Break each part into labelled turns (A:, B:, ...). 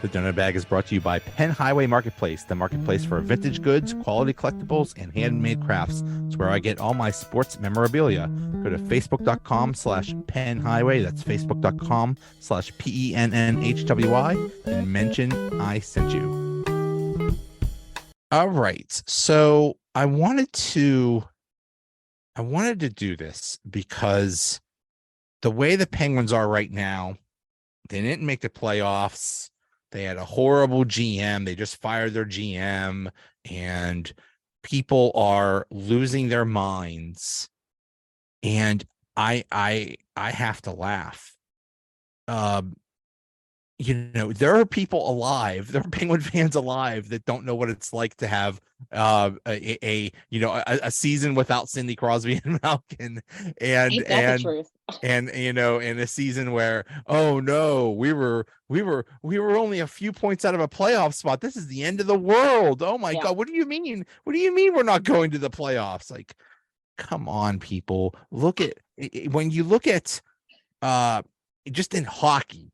A: The Donut Bag is brought to you by Penn Highway Marketplace, the marketplace for vintage goods, quality collectibles, and handmade crafts. It's where I get all my sports memorabilia. Go to facebook.com/Penn Highway. That's facebook.com/PENNHWY and mention I sent you. All right. So I wanted to do this because the way the Penguins are right now, they didn't make the playoffs. They had a horrible GM. They just fired their GM, and people are losing their minds. And I have to laugh. There are people alive, there are Penguin fans alive that don't know what it's like to have a season without Sidney Crosby and Malkin, and
B: Ain't that the truth?
A: and in a season where, oh no, we were only a few points out of a playoff spot. This is the end of the world. Oh my God, what do you mean? What do you mean we're not going to the playoffs? Like, come on, people. Look at when you look at just in hockey,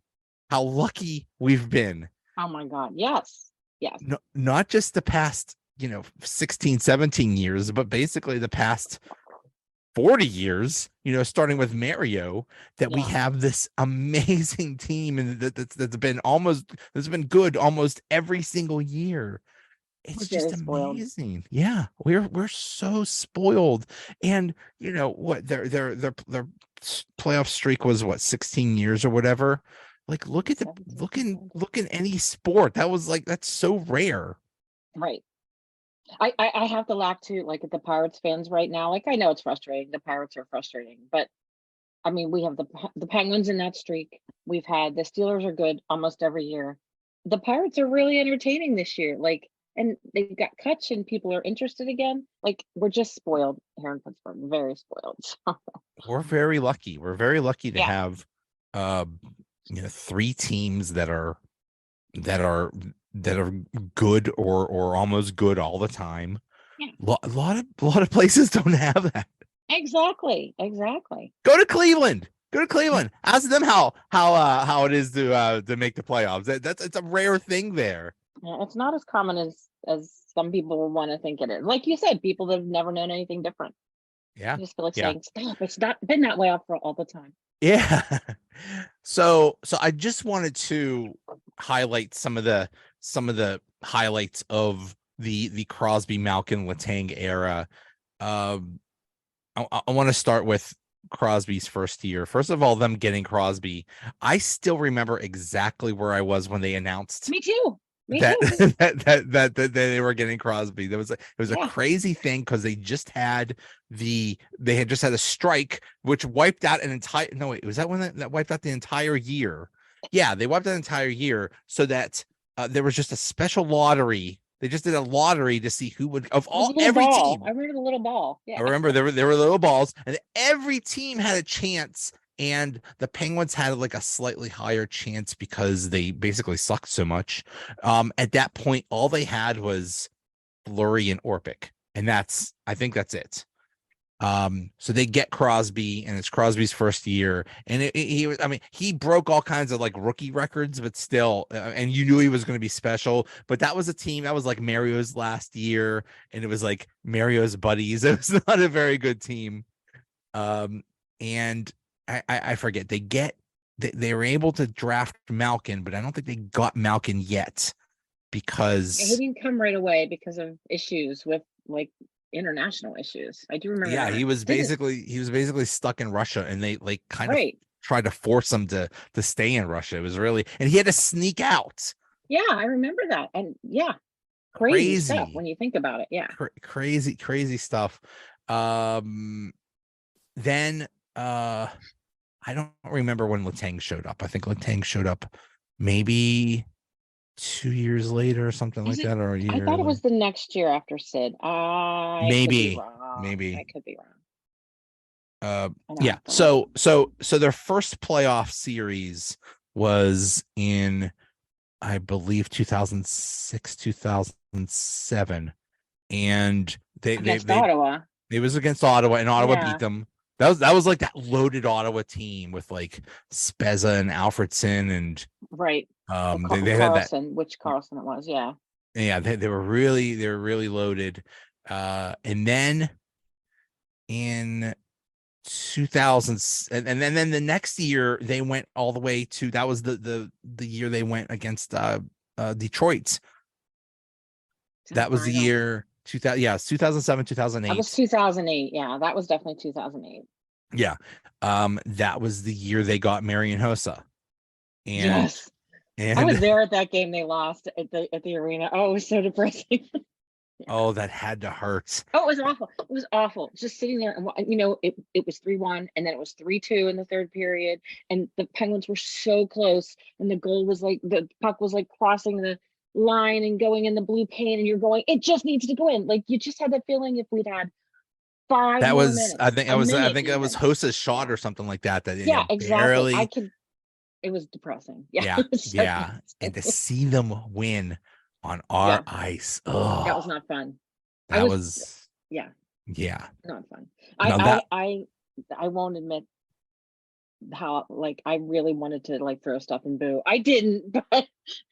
A: how lucky we've been.
B: Oh my God. Yes.
A: No, not just the past, 16, 17 years, but basically the past 40 years, starting with Mario, that we have this amazing team and that's been good almost every single year. It's just amazing. Yeah, we're so spoiled. And what their playoff streak was, 16 years or whatever. Like, look in any sport. That's so rare.
B: Right. I have to laugh too, like at the Pirates fans right now. Like, I know it's frustrating. The Pirates are frustrating, but I mean, we have the Penguins in that streak. We've had the Steelers are good almost every year. The Pirates are really entertaining this year. Like, and they've got cuts and people are interested again. Like, we're just spoiled here in Pittsburgh. Very spoiled.
A: We're very lucky. We're very lucky to have three teams that are good or almost good all the time. A lot of places don't have that.
B: Exactly.
A: Go to Cleveland. Ask them how it is to make the playoffs. It's a rare thing there.
B: Yeah, it's not as common as some people want to think it is. Like you said, people that have never known anything different.
A: Yeah.
B: I just feel like saying, stop. It's not been that way for all the time.
A: Yeah. So I just wanted to highlight some of the highlights of the Crosby-Malkin-Letang era. I want to start with Crosby's first year. First of all, them getting Crosby. I still remember exactly where I was when they announced.
B: Me too.
A: That they were getting Crosby. It was a crazy thing because they had just had a strike which wiped out an entire. No, wait, was that when that wiped out the entire year? Yeah, they wiped out the entire year so that there was just a special lottery. They just did a lottery to see who would every team.
B: I remember the little ball. Yeah,
A: I remember there were little balls, and every team had a chance. And the Penguins had like a slightly higher chance because they basically sucked so much. At that point, all they had was Fleury and Orpik, and I think that's it. So they get Crosby, and it's Crosby's first year, and he broke all kinds of like rookie records, but still, and you knew he was going to be special. But that was a team that was like Mario's last year, and it was like Mario's buddies. It was not a very good team. And I forget, they were able to draft Malkin, but I don't think they got Malkin yet because
B: he didn't come right away because of issues with like international issues. I do remember.
A: Yeah, he was basically stuck in Russia, and they like kind of tried to force him to stay in Russia. It was really, and he had to sneak out.
B: Yeah, I remember that, and crazy stuff when you think about it. Yeah,
A: crazy stuff. Then I don't remember when Letang showed up. I think Letang showed up maybe 2 years later or something like that, or a year.
B: I thought it was the next year after Sid.
A: Maybe.
B: I could be wrong.
A: Yeah. So their first playoff series was in, I believe, 2006, 2007, and they
B: Ottawa.
A: It was against Ottawa, and Ottawa beat them. That was like that loaded Ottawa team with like Spezza and Alfredson and
B: Right.
A: they had that.
B: Carlson, which Carlson it was, yeah.
A: Yeah, they were really loaded. And then in 2000, and then the next year they went all the way to, that was the year they went against Detroit. That was the year 2000. Yeah, 2007, 2008.
B: That was 2008. Yeah, that was definitely 2008.
A: Yeah. That was the year they got Marian Hossa. And
B: Yes. I was there at that game they lost at the arena. Oh, it was so depressing.
A: Oh, that had to hurt.
B: Oh, it was awful. It was awful. Just sitting there and it was 3-1 and then it was 3-2 in the third period. And the Penguins were so close. And the goal was like, the puck was like crossing the line and going in the blue paint. And you're going, it just needs to go in. Like you just had that feeling if we'd had 5
A: that
B: more
A: was
B: minutes.
A: I think it was Hossa's shot or something like that.
B: Yeah, exactly. It was depressing.
A: Yeah. Yeah. And to see them win on our ice. Oh,
B: that was not fun.
A: That was
B: yeah. Not fun. I won't admit how like I really wanted to like throw stuff and boo. I didn't, but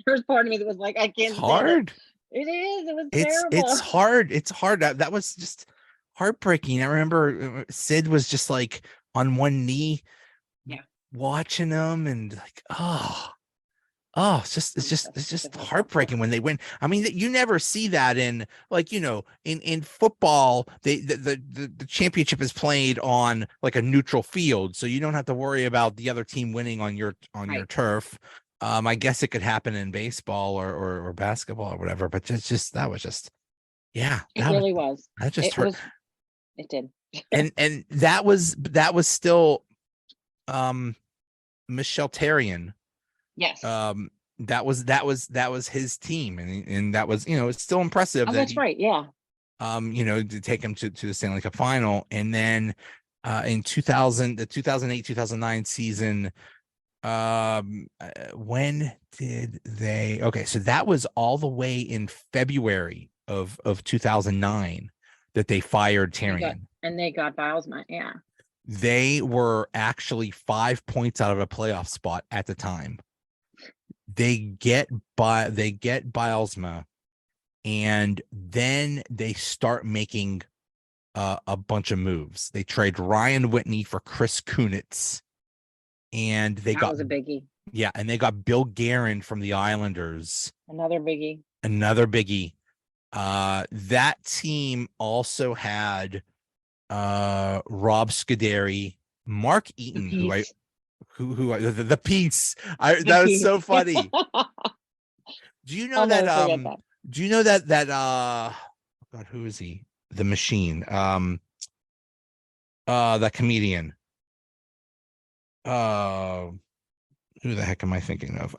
B: there's part of me that was like, I can't.
A: It's hard.
B: It is. It was terrible.
A: It's hard. It's hard. That was just heartbreaking. I remember Sid was just like on one knee, watching them, and like, it's just heartbreaking when they win. I mean, you never see that in like, in football, the championship is played on like a neutral field. So you don't have to worry about the other team winning on your turf. I guess it could happen in baseball or basketball or whatever, but that was just, yeah.
B: It really was.
A: That just hurt.
B: It did.
A: and that was still, Michel Therrien.
B: Yes.
A: That was his team, and that was, it's still impressive.
B: Oh, that's right. Yeah.
A: To take him to the Stanley Cup final, and then in the 2008-2009 season, when did they? Okay, so that was all the way in February of 2009 that they fired Therrien,
B: and they got Bilesma. Yeah.
A: They were actually 5 points out of a playoff spot at the time. They get Bilesma, and then they start making a bunch of moves. They trade Ryan Whitney for Chris Kunitz, and that was
B: a biggie.
A: Yeah, and they got Bill Guerin from the Islanders.
B: Another biggie.
A: That team also had Rob Scuderi, Mark Eaton, the piece. That was so funny. Do you know that? Do you know that God, who is he? The Machine. That comedian. Who the heck am I thinking of?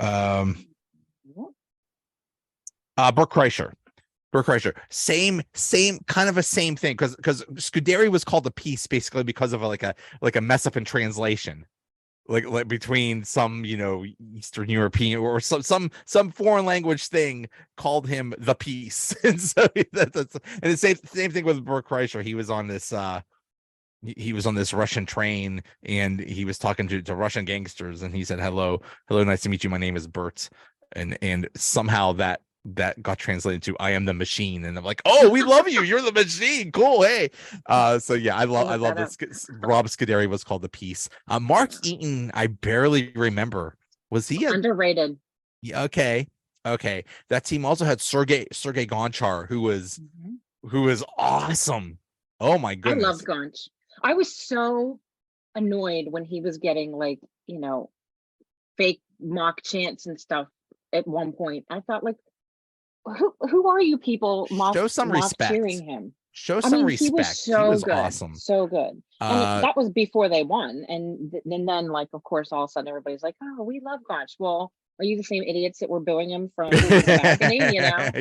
A: Brooke Kreischer. Same kind of a same thing, because Scuderi was called the piece basically because of like a mess up in translation, like between some Eastern European or some foreign language thing called him the piece. And so and the same thing with Brooke Kreischer. He was on this Russian train, and he was talking to Russian gangsters, and he said, hello, nice to meet you, my name is Bert, and somehow that got translated to I am the machine, and I'm like, oh, we love you, you're the machine, cool, hey. So yeah, I love this. Rob Scuderi was called the piece. Mark Eaton, I barely remember. Was he
B: underrated?
A: Yeah, okay. That team also had Sergei Gonchar, who was awesome. Oh my goodness,
B: I loved Gonch. I was so annoyed when he was getting like fake mock chants and stuff at one point. I thought, like, who are you people
A: show some respect,
B: cheering him?
A: Show some respect.
B: He was so good.
A: Awesome,
B: so good. And that was before they won, and then like, of course, all of a sudden everybody's like, oh, we love Gonch. Well, are you the same idiots that were booing him from the balcony?
A: Yeah.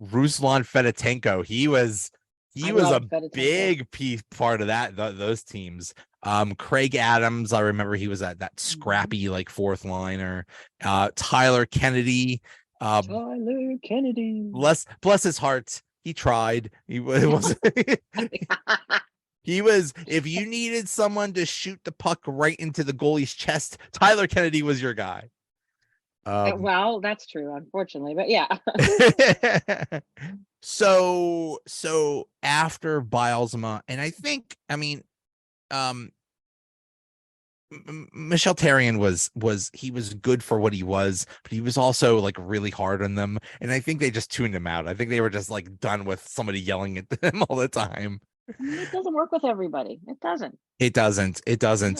A: Ruslan Fedotenko, he was a big part of those teams. Craig Adams, I remember he was that scrappy like fourth liner. Tyler Kennedy. Bless his heart. He tried. He was. He was. If you needed someone to shoot the puck right into the goalie's chest, Tyler Kennedy was your guy.
B: Well, that's true, unfortunately, but yeah.
A: So after Bilesma, and I think, I mean, Michel Therrien was he was good for what he was, but he was also like really hard on them, and I think they just tuned him out. I think they were just like done with somebody yelling at them all the time.
B: It doesn't work with everybody. It doesn't.
A: It doesn't.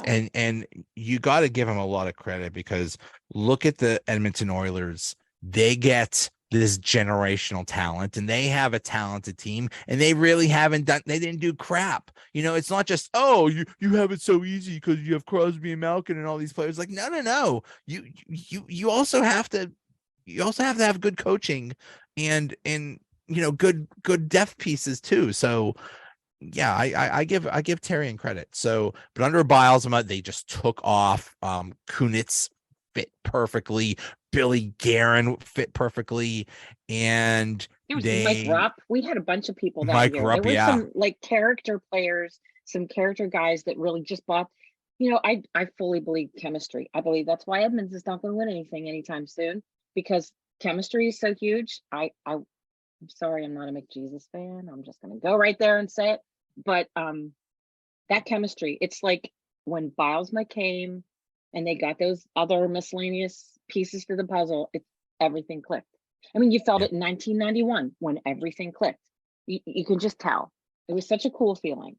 B: No.
A: And you got to give him a lot of credit, because look at the Edmonton Oilers. They get this generational talent, and they have a talented team, and they really they didn't do crap. It's not just, oh, you have it so easy because you have Crosby and Malkin and all these players. Like, no. You also have to have good coaching and good depth pieces too. So yeah, I give Therrien credit. So, but under Bilesma, they just took off. Kunitz fit perfectly. Billy Guerin fit perfectly, and
B: There was Mike Rupp. We had a bunch of people that
A: Mike
B: year.
A: Rupp,
B: There were
A: yeah.
B: some like character players, some character guys that really just bought. I fully believe chemistry. I believe that's why Edmonds is not going to win anything anytime soon, because chemistry is so huge. I'm sorry, I'm not a McJesus fan. I'm just going to go right there and say it. But that chemistry, it's like when Bilesma came and they got those other miscellaneous pieces to the puzzle, everything clicked. I mean, you felt it in 1991 when everything clicked. You can just tell. It was such a cool feeling.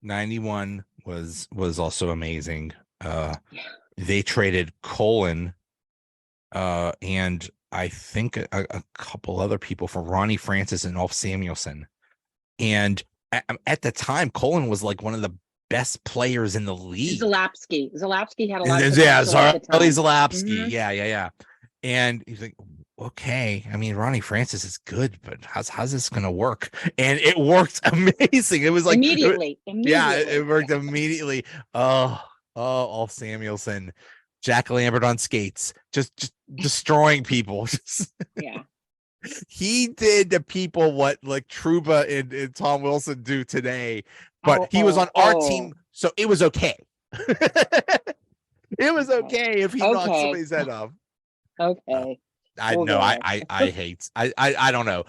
A: 91 was also amazing. They traded Colin and I think a couple other people for Ronnie Francis and Ulf Samuelsson. And at the time, Colin was like one of the best players in the league.
B: Zalapsky had a lot of
A: Charlie Zalapsky.
B: Mm-hmm.
A: Yeah. And he's like, okay, I mean, Ronnie Francis is good, but how's this gonna work? And it worked amazing. It was like
B: immediately.
A: Yeah, it worked immediately. Oh, Ulf Samuelsson, Jack Lambert on skates, just destroying people.
B: Yeah.
A: He did to people what like Trouba and Tom Wilson do today, but he was on our team, so it was okay. It was okay if he knocked somebody's head off.
B: Okay.
A: I know. I hate. I don't know.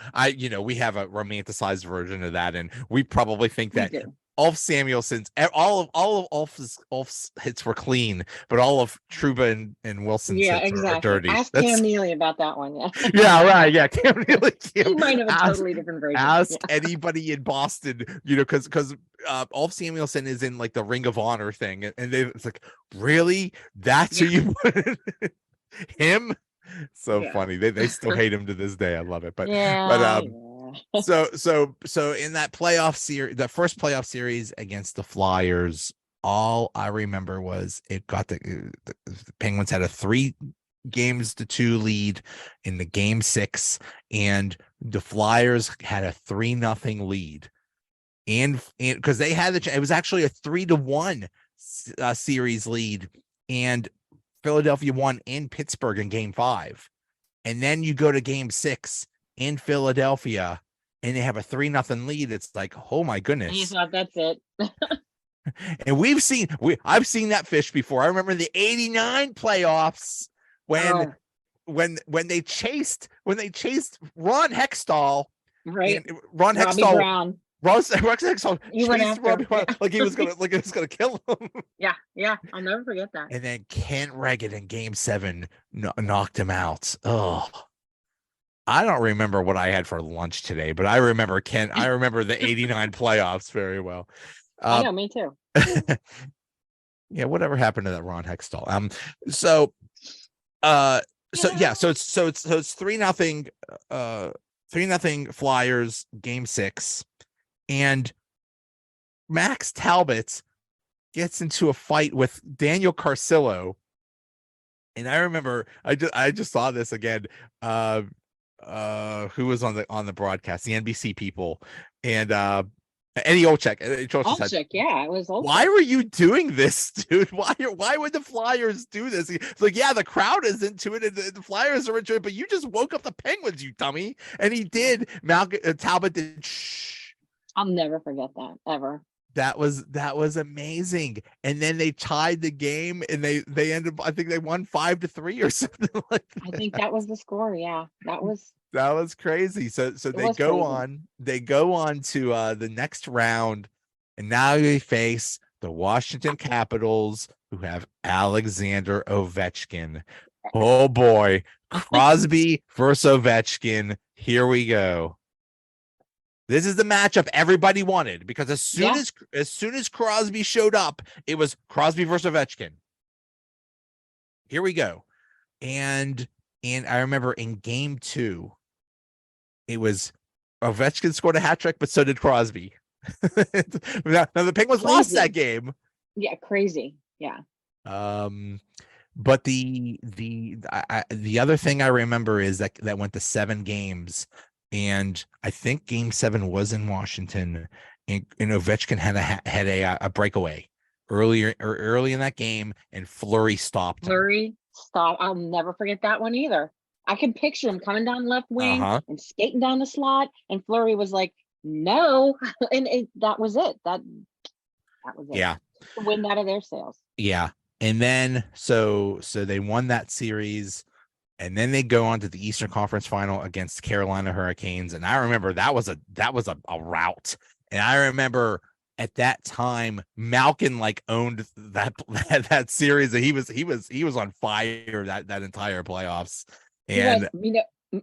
A: We have a romanticized version of that, and we probably think that Ulf Samuelson's all of Ulf's hits were clean, but all of Trouba and Wilson's hits are dirty.
B: Ask Cam Neely about that one. Yeah.
A: Yeah. Right. Yeah. Cam Neely.
B: He might have a totally different version.
A: Ask anybody in Boston. Because Ulf Samuelsson is in like the Ring of Honor thing, and it's like, really, that's who you put him. So funny. They still hate him to this day. I love it. But so in that playoff series, the first playoff series against the Flyers, all I remember was it got the Penguins had a 3-2 lead in the game 6, and the Flyers had a 3-0 lead, and because they had it was actually a 3-1 series lead, and Philadelphia won in Pittsburgh in game 5. And then you go to game 6 in Philadelphia and they have a 3-0 lead. It's like, oh my goodness.
B: You thought that's it.
A: And I've seen that fish before. I remember the 89 playoffs when they chased Ron Hextall.
B: Right.
A: And Ron
B: Robbie
A: Hextall.
B: Brown.
A: Rex Hextall
B: He went after
A: Robbie Brown, like he was gonna kill him.
B: Yeah. I'll never forget that.
A: And then Kent Reggett in game 7 knocked him out. Oh, I don't remember what I had for lunch today, but I remember I remember the 89 playoffs very well.
B: I know, me too.
A: Yeah, whatever happened to that Ron Hextall? So it's 3-0, 3-0 Flyers game 6, and Max Talbot gets into a fight with Daniel Carcillo. And I remember I just saw this again. Who was on the broadcast, the NBC people, and Any old check. She said,
B: Olczyk, yeah, it was
A: why
B: Olczyk.
A: were you doing this, dude? Why would the Flyers do this? It's like, yeah, the crowd is into it, and the Flyers are into it, but you just woke up the Penguins, you dummy. And he did. Malcolm Talbot did. Shh.
B: I'll never forget that ever.
A: That was amazing. And then they tied the game, and they ended. I think they won 5-3 or something like that.
B: I think that was the score. Yeah, that was
A: crazy. So they
B: was
A: go
B: crazy.
A: on. They go on to the next round, and now they face the Washington Capitals, who have Alexander Ovechkin. Oh boy, Crosby versus Ovechkin. Here we go. This is the matchup everybody wanted, because as soon as Crosby showed up, it was Crosby versus Ovechkin. Here we go. And I remember in game 2, it was Ovechkin scored a hat trick, but so did Crosby. Now the Penguins lost that game.
B: Yeah, crazy. Yeah.
A: But the other thing I remember is that went to 7 games. And I think game 7 was in Washington, and Ovechkin had a breakaway early in that game, and Fleury stopped him.
B: Fleury stopped. I'll never forget that one either. I can picture him coming down left wing and skating down the slot, and Fleury was like, "No," and that was it. That was it.
A: Yeah,
B: to win out of their sails.
A: Yeah, and then so they won that series. And then they go on to the Eastern Conference Final against Carolina Hurricanes. And I remember that was a rout. And I remember at that time, Malkin owned that series. And he was on fire that entire playoffs. And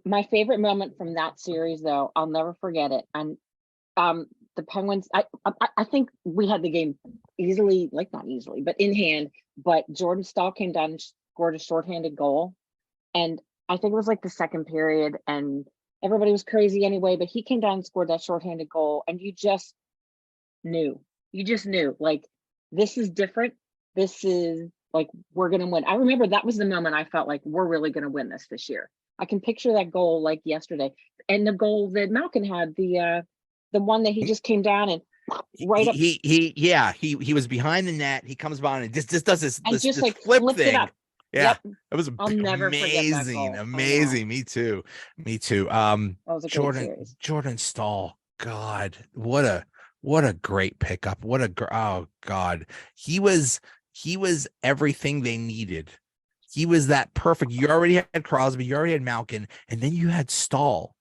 B: my favorite moment from that series, though, I'll never forget it. And the Penguins, I think we had the game easily, not easily, but in hand. But Jordan Staal came down and scored a shorthanded goal. And I think it was the second period, and everybody was crazy anyway, but he came down and scored that shorthanded goal, and you just knew, this is different. This is we're going to win. I remember that was the moment I felt like we're really going to win this year. I can picture that goal yesterday, and the goal that Malkin had, the one that he just came down and right up.
A: He was behind the net. He comes by and just does this flip thing. Yeah,
B: yep.
A: It was
B: I'll never
A: amazing.
B: Amazing.
A: Me too.
B: That was a
A: Jordan Staal. God, what a great pickup. Oh God. He was everything they needed. He was that perfect. You already had Crosby, you already had Malkin, and then you had Staal,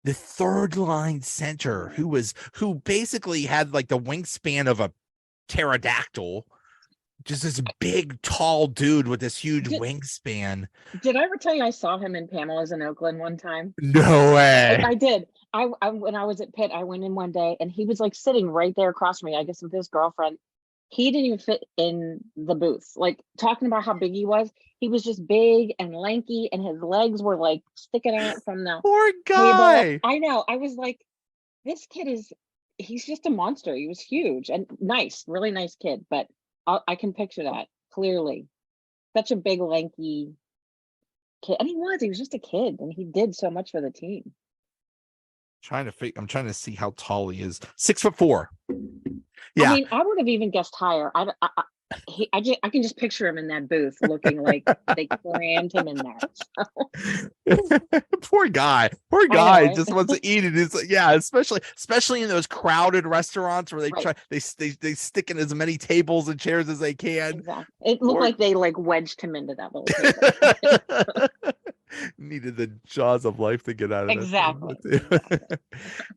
A: the third line center, who basically had the wingspan of a pterodactyl. Just this big, tall dude with this huge wingspan.
B: Did I ever tell you I saw him in Pamela's in Oakland one time?
A: No way.
B: I did. I when I was at Pitt, I went in one day, and he was sitting right there across from me, I guess with his girlfriend. He didn't even fit in the booth. Talking about how big he was just big and lanky, and his legs were sticking out from the
A: poor guy.
B: Table. I know. I was like, this kid he's just a monster. He was huge and nice, really nice kid, but I can picture that clearly. Such a big, lanky kid. And he was just a kid, and he did so much for the team.
A: I'm trying to see how tall he is. 6'4". Yeah.
B: I mean, I would have even guessed higher. I can just picture him in that booth looking like they crammed him in there.
A: Poor guy. Know, right? Just wants to eat it. It's especially in those crowded restaurants where they stick in as many tables and chairs as they can. Exactly.
B: It looked like they wedged him into that little table.
A: Needed the jaws of life to get out of it.
B: Exactly.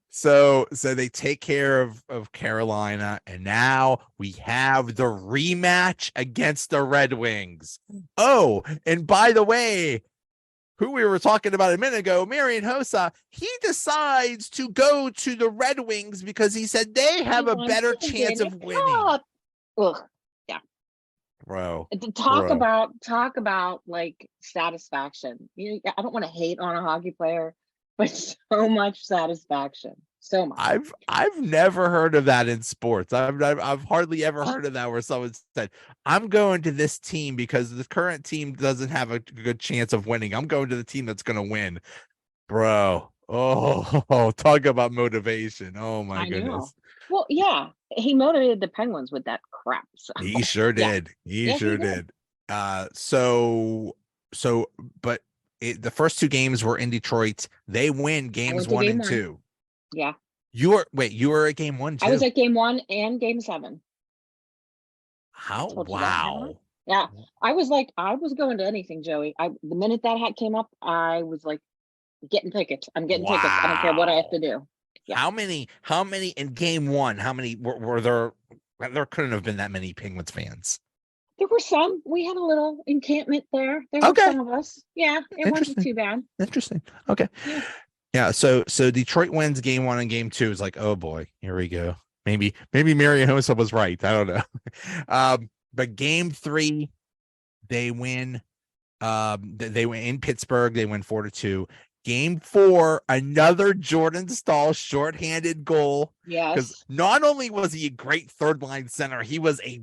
A: So they take care of Carolina, and now we have the rematch against the Red Wings. Oh, and by the way, who we were talking about a minute ago, Marian Hossa, he decides to go to the Red Wings because he said they have a better chance of winning.
B: Ugh. Yeah.
A: Bro.
B: Talk about satisfaction. I don't want to hate on a hockey player, but so much satisfaction. So much.
A: I've never heard of that in sports. I've hardly ever heard of that where someone said, I'm going to this team because the current team doesn't have a good chance of winning. I'm going to the team that's going to win. Bro. Oh, talk about motivation. Oh my goodness.
B: Well, yeah, he motivated the Penguins with that crap. So
A: He sure
B: yeah,
A: did. He
B: yeah, he
A: sure
B: did.
A: did. So so but the first two games were in Detroit. They win
B: I
A: games
B: went to
A: one
B: game
A: and
B: one.
A: two.
B: Yeah,
A: You were at game one
B: I was
A: too.
B: at game one and game seven. I
A: How?
B: told you that, haven't I?
A: Wow.
B: Yeah, I was like, I was going to anything, Joey. The minute that hat came up, I was like, getting tickets. I'm getting tickets. I don't care what I have
A: Wow.
B: to do. Yeah,
A: How many in game one? How many were there? There couldn't have been that many Penguins fans.
B: there were some. We had a little encampment there. There were
A: Okay.
B: some of us. Yeah, it wasn't
A: Interesting.
B: too bad.
A: Interesting. Okay.
B: Yeah.
A: Yeah. So Detroit wins game one and game two. It's like, oh boy, here we go. Maybe Marion Hossa was right. I don't know. But game three, they win. They win in Pittsburgh. They win 4-2. Game four, another Jordan Stahl shorthanded goal. Because
B: Yes.
A: not only was he a great third line center, he was a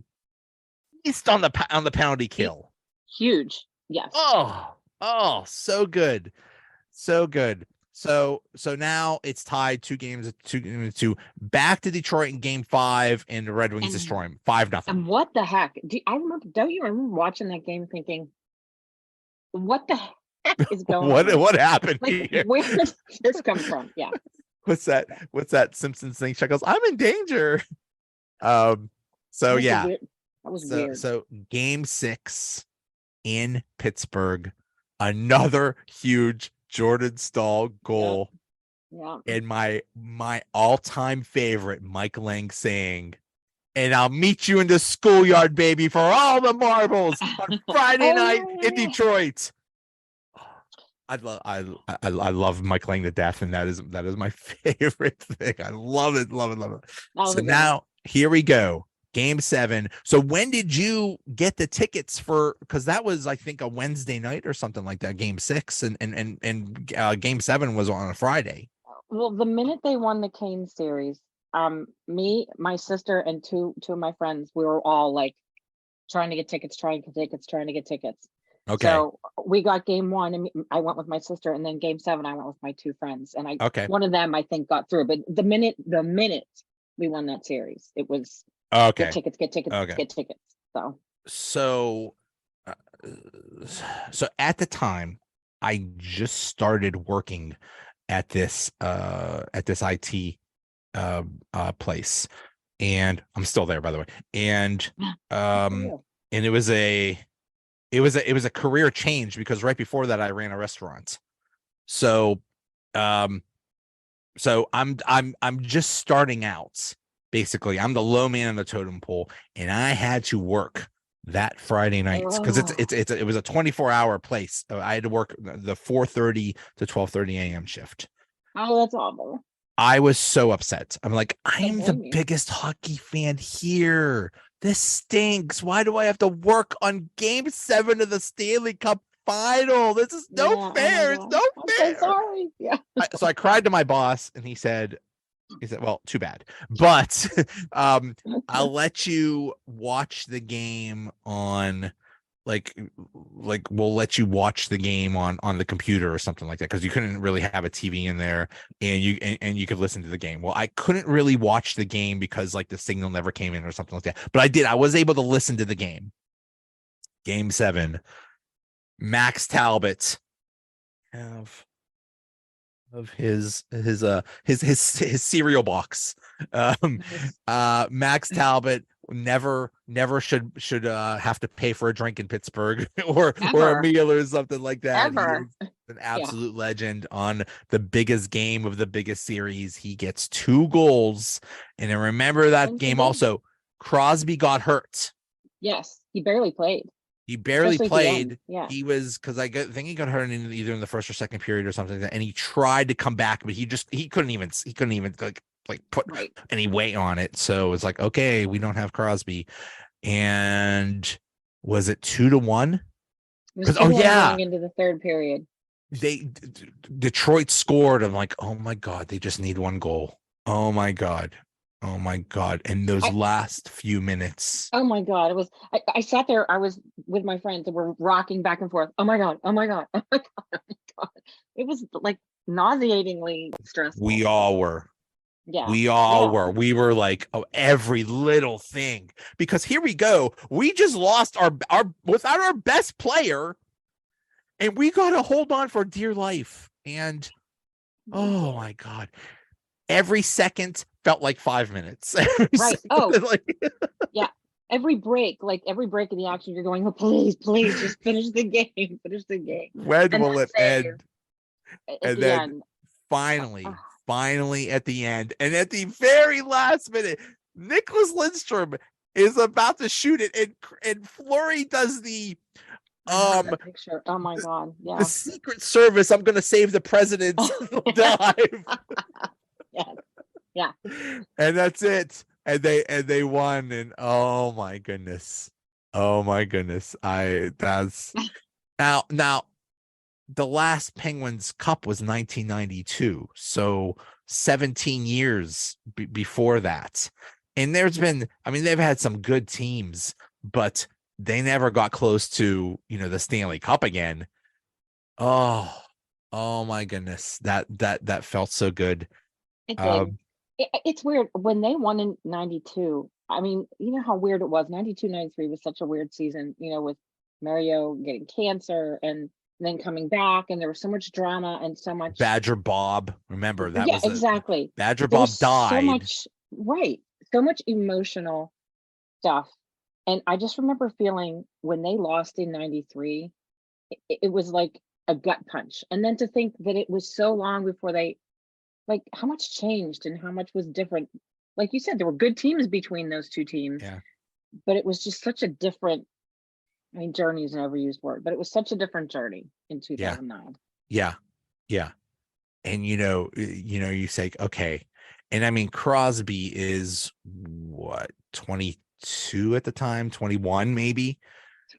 A: beast on the penalty kill.
B: Huge. Yes.
A: Oh, so good, so good. So now it's tied 2 games, back to Detroit in game five, and the Red Wings
B: And
A: destroy him 5-0.
B: and what the heck? I remember, don't you remember watching that game thinking, what the heck is going on?
A: What happened
B: Like,
A: here?
B: where did this come from? Yeah.
A: What's that? What's that Simpsons thing? Chuckles, I'm in danger. So yeah.
B: That was
A: So
B: weird.
A: so game six in Pittsburgh, another huge Jordan Stahl goal.
B: Yeah.
A: And my all-time favorite, Mike Lang saying, and I'll meet you in the schoolyard, baby, for all the marbles on Friday night in Detroit. I love Mike Lang to death, and that is my favorite thing. I love it. So now here we go. Game seven. So when did you get the tickets for? Because that was, I think, a Wednesday night or something like that. Game six and game seven was on a Friday.
B: Well, the minute they won the Kane series, me, my sister, and two of my friends, we were all like trying to get tickets.
A: Okay.
B: So we got game one, and I went with my sister, and then game seven, I went with my two friends, and
A: Okay.
B: one of them I think got through. But the minute we won that series, it was
A: Okay.
B: get tickets.
A: So at the time, I just started working at this IT place, and I'm still there, by the way. And and it was a career change, because right before that I ran a restaurant. So I'm just starting out. Basically, I'm the low man in the totem pole, and I had to work that Friday night because it was a 24-hour place. So I had to work the 4:30 to 12:30 a.m. shift.
B: Oh, that's awful.
A: I was so upset. I'm like, I am the
B: blame you.
A: biggest hockey fan here. This stinks. Why do I have to work on game 7 of the Stanley Cup final? This is no fair. It's no fair.
B: I'm so sorry. Yeah.
A: So I cried to my boss, and he said, well, too bad, but I'll let you watch the game on like we'll let you watch the game on the computer or something like that, because you couldn't really have a TV in there, and you could listen to the game. Well, I couldn't really watch the game because like the signal never came in or something like that, but I was able to listen to the game. Game 7, Max Talbot of his cereal box. Max Talbot never should have to pay for a drink in Pittsburgh or a meal or something like that.
B: Ever.
A: An absolute legend on the biggest game of the biggest series. He gets 2 goals. And I remember that game also, Crosby got hurt.
B: Yes, he barely played.
A: He barely played.
B: Yeah.
A: He was, because I think he got hurt either in the first or second period or something like that, and he tried to come back, but he couldn't even like put any weight on it. So it's like, okay, we don't have Crosby. And was it 2-1?
B: Going into the third period,
A: Detroit scored. I'm like, oh my god, they just need 1 goal. Oh my god. And those last few minutes.
B: Oh my god. It was, I sat there, I was with my friends and we're rocking back and forth. Oh my god. It was like nauseatingly stressful.
A: We all were.
B: Yeah.
A: We all
B: Yeah.
A: were. We were like, oh, every little thing. Because here we go. We just lost our without our best player, and we got to hold on for dear life. And oh my God, every second felt like 5 minutes.
B: Right. Oh,
A: Like,
B: yeah. Every break in the action, you're going, oh, please, please, just finish the game, finish the game.
A: when
B: And
A: will
B: that
A: it
B: save
A: end?
B: at
A: And
B: the
A: then
B: end.
A: finally, finally at the end, and at the very last minute, Nicholas Lindstrom is about to shoot it, and Fleury does the
B: I have that picture. Oh my God.
A: the
B: Yeah.
A: Secret Service, I'm gonna save the president's dive.
B: Yeah. Yeah.
A: And that's it. And they won, and oh my goodness. Oh my goodness. That's now the last Penguins Cup was 1992, so 17 years before that. And there's been, I mean, they've had some good teams, but they never got close to, the Stanley Cup again. Oh, oh my goodness. That felt so good.
B: It did.
A: Um,
B: It's weird when they won in 92. I mean, you know how weird it was. 92, 93 was such a weird season, with Mario getting cancer and then coming back, and there was so much drama and so much.
A: Badger Bob, remember that
B: Yeah,
A: was
B: exactly.
A: Badger
B: There was
A: Bob
B: so
A: died.
B: much, right? So much emotional stuff. And I just remember feeling when they lost in 93, it was like a gut punch. And then to think that it was so long before they, like, how much changed and how much was different. Like you said, there were good teams between those two teams,
A: Yeah.
B: but it was just such a different, I mean, journey is an overused word, but it was such a different journey in
A: Yeah.
B: 2009.
A: Yeah. Yeah. And you say, okay. And I mean, Crosby is what, 22 at the time, 21 maybe.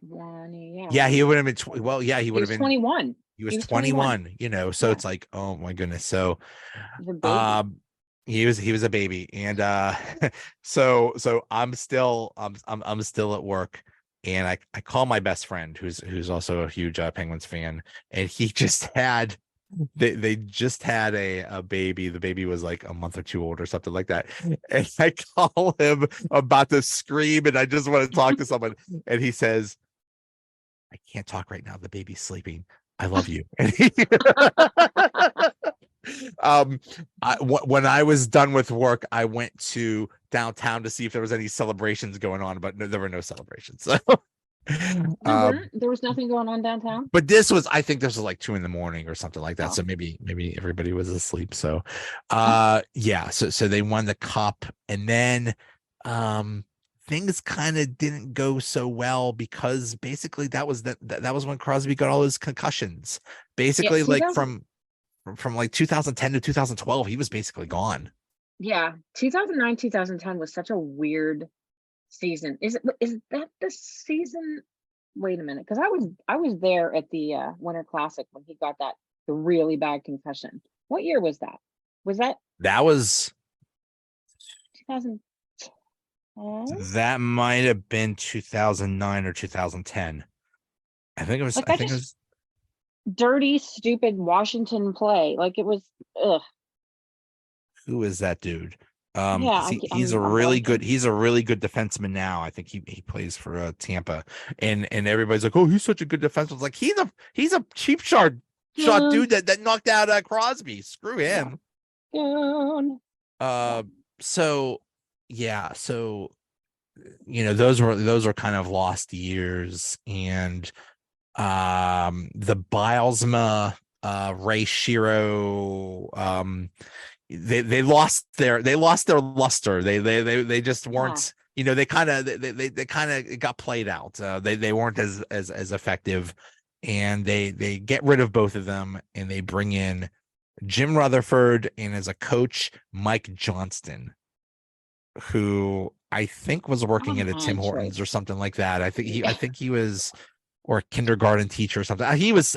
B: 20, yeah.
A: Yeah, he would have been he
B: He
A: would have
B: was
A: been
B: 21.
A: he was
B: He was 21.
A: 21, so
B: Yeah.
A: it's like, oh my goodness. So
B: He's a baby.
A: um he was a baby. And so I'm still at work, and I call my best friend who's also a huge Penguins fan, and he just had they just had a baby. The baby was like a month or two old or something like that. And I call him about to scream, and I just want to talk to someone. And he says, I can't talk right now. The baby's sleeping. I love you. When I was done with work, I went to downtown to see if there was any celebrations going on, but no, there were no celebrations. So,
B: There weren't. There was nothing going on downtown.
A: but I think this was like 2 a.m. or something like that.
B: Oh.
A: So maybe everybody was asleep. So, yeah. So they won the cup, and then, things kind of didn't go so well, because basically that was when Crosby got all his concussions.
B: Yeah,
A: Basically, like
B: 2000.
A: from like 2010 to 2012, he was basically gone.
B: Yeah, 2009, 2010 was such a weird season. Is that the season? Wait a minute, because I was there at the Winter Classic when he got the really bad concussion. What year was that? Was that
A: That was
B: 2010?
A: that might have been 2009 or 2010. I think it was.
B: Like,
A: I
B: I
A: think it
B: just
A: was.
B: dirty, stupid Washington play. Like, it was. Ugh.
A: Who is that dude?
B: Yeah,
A: 'Cause he's a
B: I'm
A: really good
B: blanking.
A: he's a really good defenseman now. I think he plays for Tampa, and everybody's like, oh, he's such a good defenseman. It's like, he's a cheap shot
B: Goon.
A: dude that knocked out Crosby. Screw
B: Yeah.
A: him.
B: Goon. Yeah.
A: So yeah, so those were kind of lost years. And the Bilesma, Ray Shiro, they lost their luster. They just weren't, they kind of got played out. They weren't as effective, and they get rid of both of them, and they bring in Jim Rutherford, and as a coach, Mike Johnston, who I think was working at a Tim Hortons or something like that. I think he was, or a kindergarten teacher or something. He was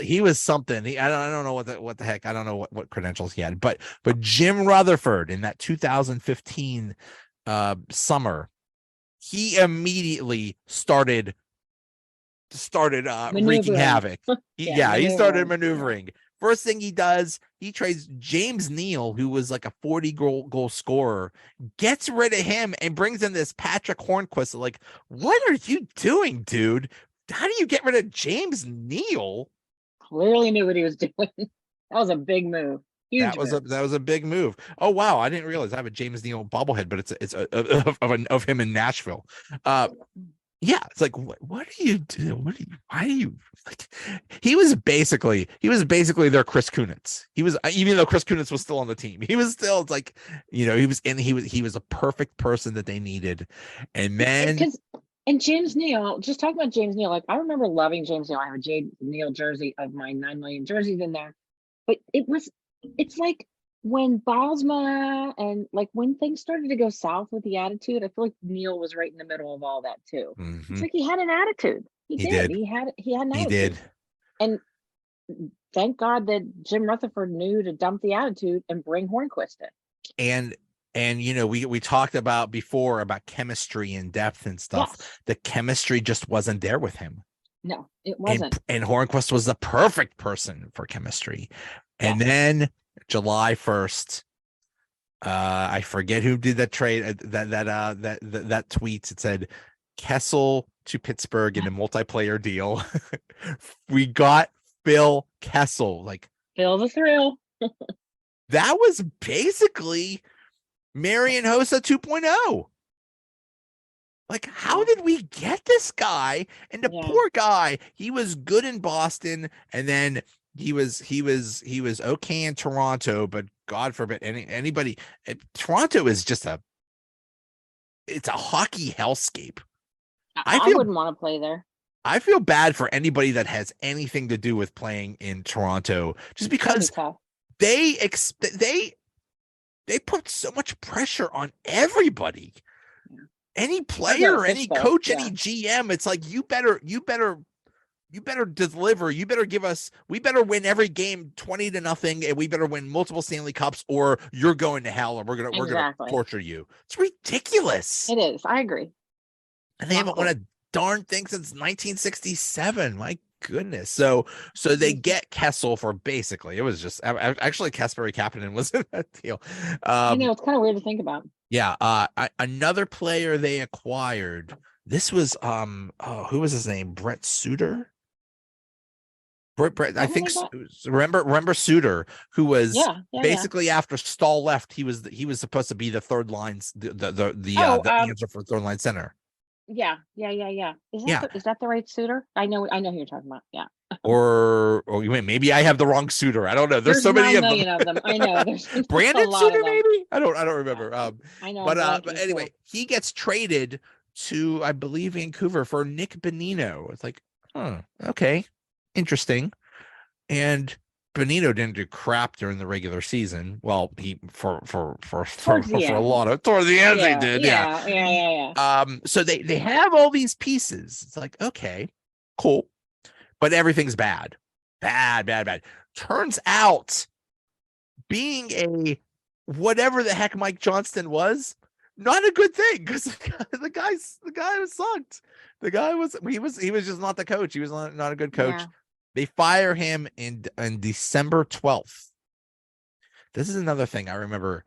A: something. I don't know what the heck. I don't know what credentials he had. But Jim Rutherford, in that 2015 summer, he immediately started wreaking
B: Maneuvering.
A: havoc.
B: Yeah,
A: He started
B: maneuvering.
A: maneuvering. First thing he does, he trades James Neal, who was like a 40 goal scorer, gets rid of him and brings in this Patrick Hornquist. Like, what are you doing, dude? How do you get rid of James Neal?
B: Clearly knew what he was doing. That was a big move. Huge move.
A: That was a big move. Oh wow, I didn't realize I have a James Neal bobblehead, but it's of him in Nashville. Yeah, it's like what do you do? Why do you like? He was basically their Chris Kunitz. He was, even though Chris Kunitz was still on the team, he was still like, he was a perfect person that they needed. And then
B: and James Neal, just talking about James Neal, like I remember loving James Neal. I have a James Neal jersey of my 9 million jerseys in there, but it's like when Bylsma and like when things started to go south with the attitude, I feel like Neal was right in the middle of all that too. It's like he had an attitude. He did. He had an attitude.
A: He did.
B: And thank God that Jim Rutherford knew to dump the attitude and bring Hornquist in.
A: And we talked about before about chemistry and depth and stuff. Yes. The chemistry just wasn't there with him.
B: No, it wasn't.
A: And Hornquist was the perfect person for chemistry. And then July 1st, I forget who did that trade, that tweet. It said Kessel to Pittsburgh in a multiplayer deal. We got Phil Kessel. Like,
B: Phil the Thrill.
A: That was basically Marian Hossa 2.0. Like, how did we get this guy? And the poor guy, he was good in Boston, and then he was okay in Toronto, but God forbid anybody. Toronto is just it's a hockey hellscape.
B: I wouldn't want to play there.
A: I feel bad for anybody that has anything to do with playing in Toronto, just because they put so much pressure on everybody. Any player, any coach, any GM, it's like you better deliver. You better give us. We better win every game 20-0, and we better win multiple Stanley Cups, or you're going to hell, and we're gonna torture you. It's ridiculous.
B: It is. I agree.
A: And they haven't won a darn thing since 1967. My goodness. So they get Kessel for basically, it was just actually Kasperi Kapanen was in that deal.
B: I know, it's kind of weird to think about.
A: Yeah. Another player they acquired. This was who was his name? Brett Suter. Brett, I think remember Suter, who was basically after Stahl left, he was supposed to be the third line, the answer for third line center.
B: Yeah. Is that the right Suter? I know who you're talking about. Yeah.
A: Or maybe I have the wrong Suter. I don't know. There's so many of them.
B: I know. There's
A: Brandon Suter, maybe. I don't remember.
B: I know.
A: But anyway, he gets traded to, I believe, Vancouver for Nick Bonino. It's like, okay, interesting. And Bonino didn't do crap during the regular season. Well, he for a lot of towards the end he did. Yeah. So they have all these pieces. It's like, okay, cool, but everything's bad. Turns out, being a whatever the heck Mike Johnston was, not a good thing, because the guy was sucked. The guy was just not the coach. He was not a good coach. Yeah. They fire him in December 12th. This is another thing I remember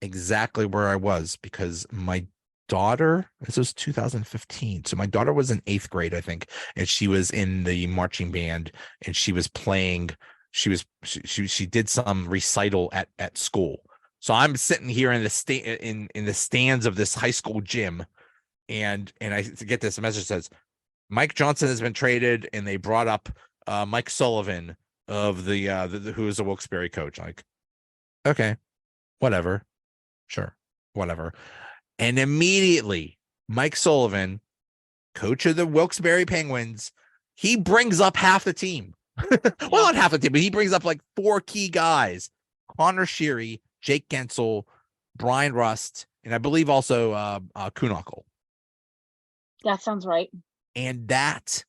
A: exactly where I was, because my daughter, this was 2015. So my daughter was in 8th grade, I think, and she was in the marching band, and she was playing. She did some recital at school. So I'm sitting here in the stands of this high school gym, and I get this message that says Mike Johnson has been traded, and they brought up Mike Sullivan of the who is a Wilkes-Barre coach. Like, okay, whatever, sure, whatever. And immediately, Mike Sullivan, coach of the Wilkes-Barre Penguins, he brings up half the team. Well, not half the team, but he brings up like 4 key guys: Connor Sheary, Jake Gensel, Brian Rust, and I believe also Kuhnhackl.
B: That sounds right.
A: And that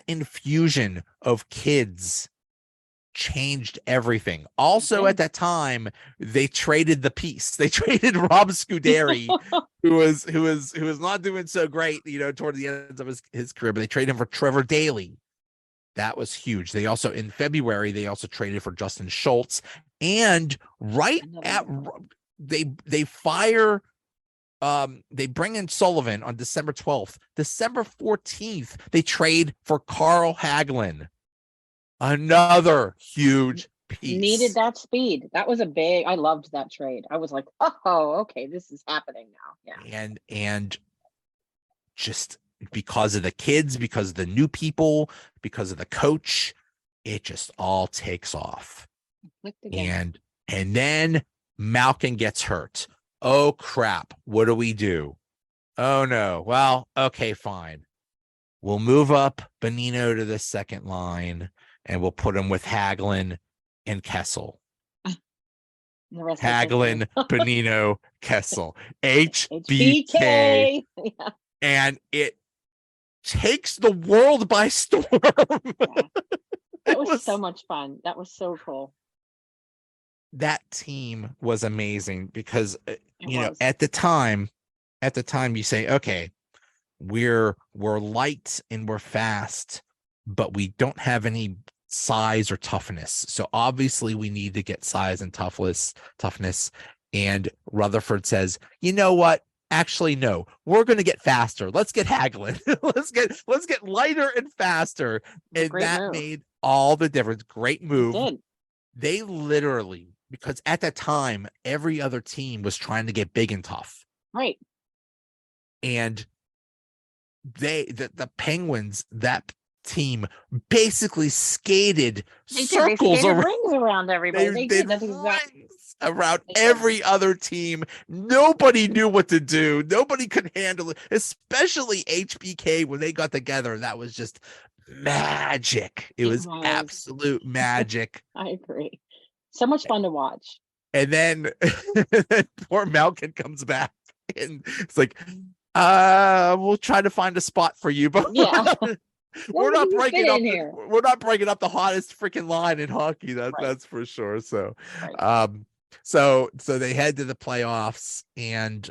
A: infusion of kids changed everything. Also, at that time, they traded the piece. They traded Rob Scuderi, who was not doing so great, toward the end of his career. But they traded him for Trevor Daley. That was huge. They also in February they also traded for Justin Schultz, and right at they fire they bring in Sullivan on December 12th. December 14th they trade for Carl Hagelin, another huge piece.
B: Needed that speed. That was I loved that trade. I was like, oh, okay, this is happening now. Yeah.
A: And just because of the kids, because of the new people, because of the coach, it just all takes off. And then Malkin gets hurt. Oh crap, what do we do? Oh no. Well, okay, fine. We'll move up Bonino to the second line and we'll him with Hagelin and Kessel. Hagelin, Bonino, Kessel. HBK. Yeah. And it takes the world by storm.
B: Yeah. That was so much fun. That was so cool.
A: That team was amazing because at the time you say, okay, we're light and we're fast, but we don't have any size or toughness. So obviously we need to get size and toughness. And Rutherford says, you know what? Actually, no, we're going to get faster. Let's get Hagelin. let's get lighter and faster. And that made all the difference. Great move. They literally, because at that time, every other team was trying to get big and tough.
B: Right.
A: And the Penguins, that team basically skated circles
B: around everybody. They did. That's exactly
A: around every other team. Nobody knew what to do. Nobody could handle it, especially HBK when they got together. That was just magic. It was absolute magic.
B: I agree. So much fun to watch.
A: And then poor Malkin comes back and it's like, we'll try to find a spot for you, but we're not breaking up the hottest freaking line in hockey. That's for sure. So so they head to the playoffs, and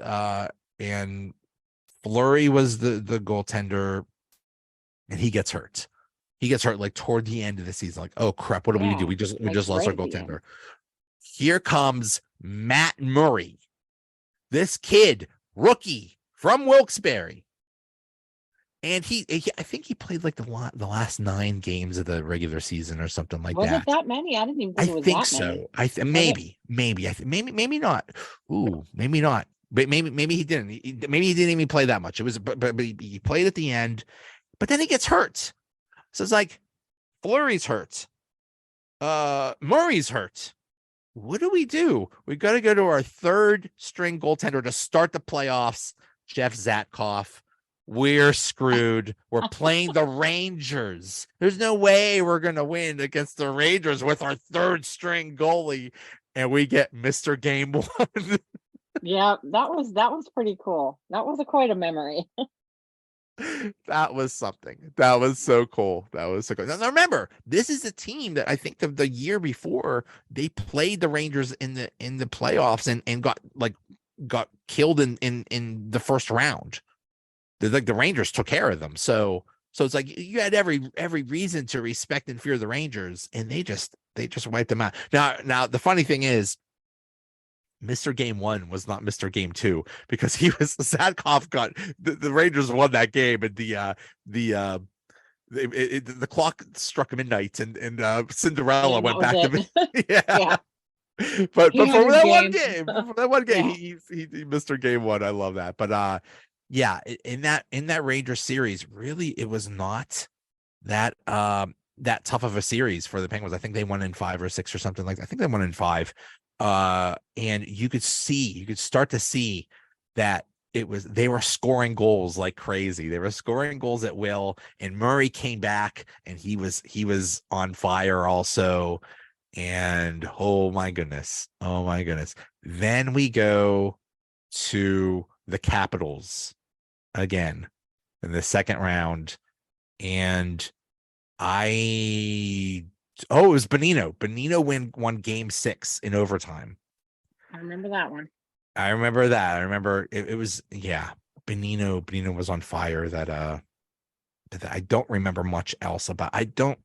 A: Fleury was the goaltender, and he gets hurt. He gets hurt like toward the end of the season. Like, oh crap, what do we do? We just lost our goaltender. Here comes Matt Murray, this kid, rookie from Wilkes-Barre. And I think he played like the last 9 games of the regular season or something like that.
B: Was it that many? I didn't even think it was that
A: so.
B: Many.
A: Maybe not. Ooh, maybe not. But maybe he didn't. Maybe he didn't even play that much. It was, but he played at the end. But then he gets hurt. So it's like Fleury's hurt. Murray's hurt. What do? We got to go to our third string goaltender to start the playoffs, Jeff Zatkoff. We're screwed. We're playing the Rangers. There's no way we're going to win against the Rangers with our third string goalie. And we get Mr. Game 1.
B: Yeah, that was pretty cool. That was quite a memory.
A: That was something. That was so cool. Now remember, this is a team that I think the year before they played the Rangers in the playoffs and got killed in the first round. The Rangers took care of them. So it's like you had every reason to respect and fear the Rangers, and they just wiped them out. Now the funny thing is, Mr. Game 1 was not Mr. Game 2 because Zadkoff got the Rangers won that game, and the clock struck midnight and Cinderella went back to yeah. But for that one game, he Mr. Game 1. I love that. But yeah, in that Rangers series, really, it was not that tough of a series for the Penguins. I think they won in 5 or 6 or something like that. I think they won in 5. And you could start to see that they were scoring goals like crazy. They were scoring goals at will, and Murray came back and he was on fire also. And oh my goodness. Then we go to the Capitals again in the second round, and it was Bonino. Bonino won game 6 in overtime.
B: I remember that one.
A: I remember that. I remember it was, Bonino was on fire. That I don't remember much else about. I don't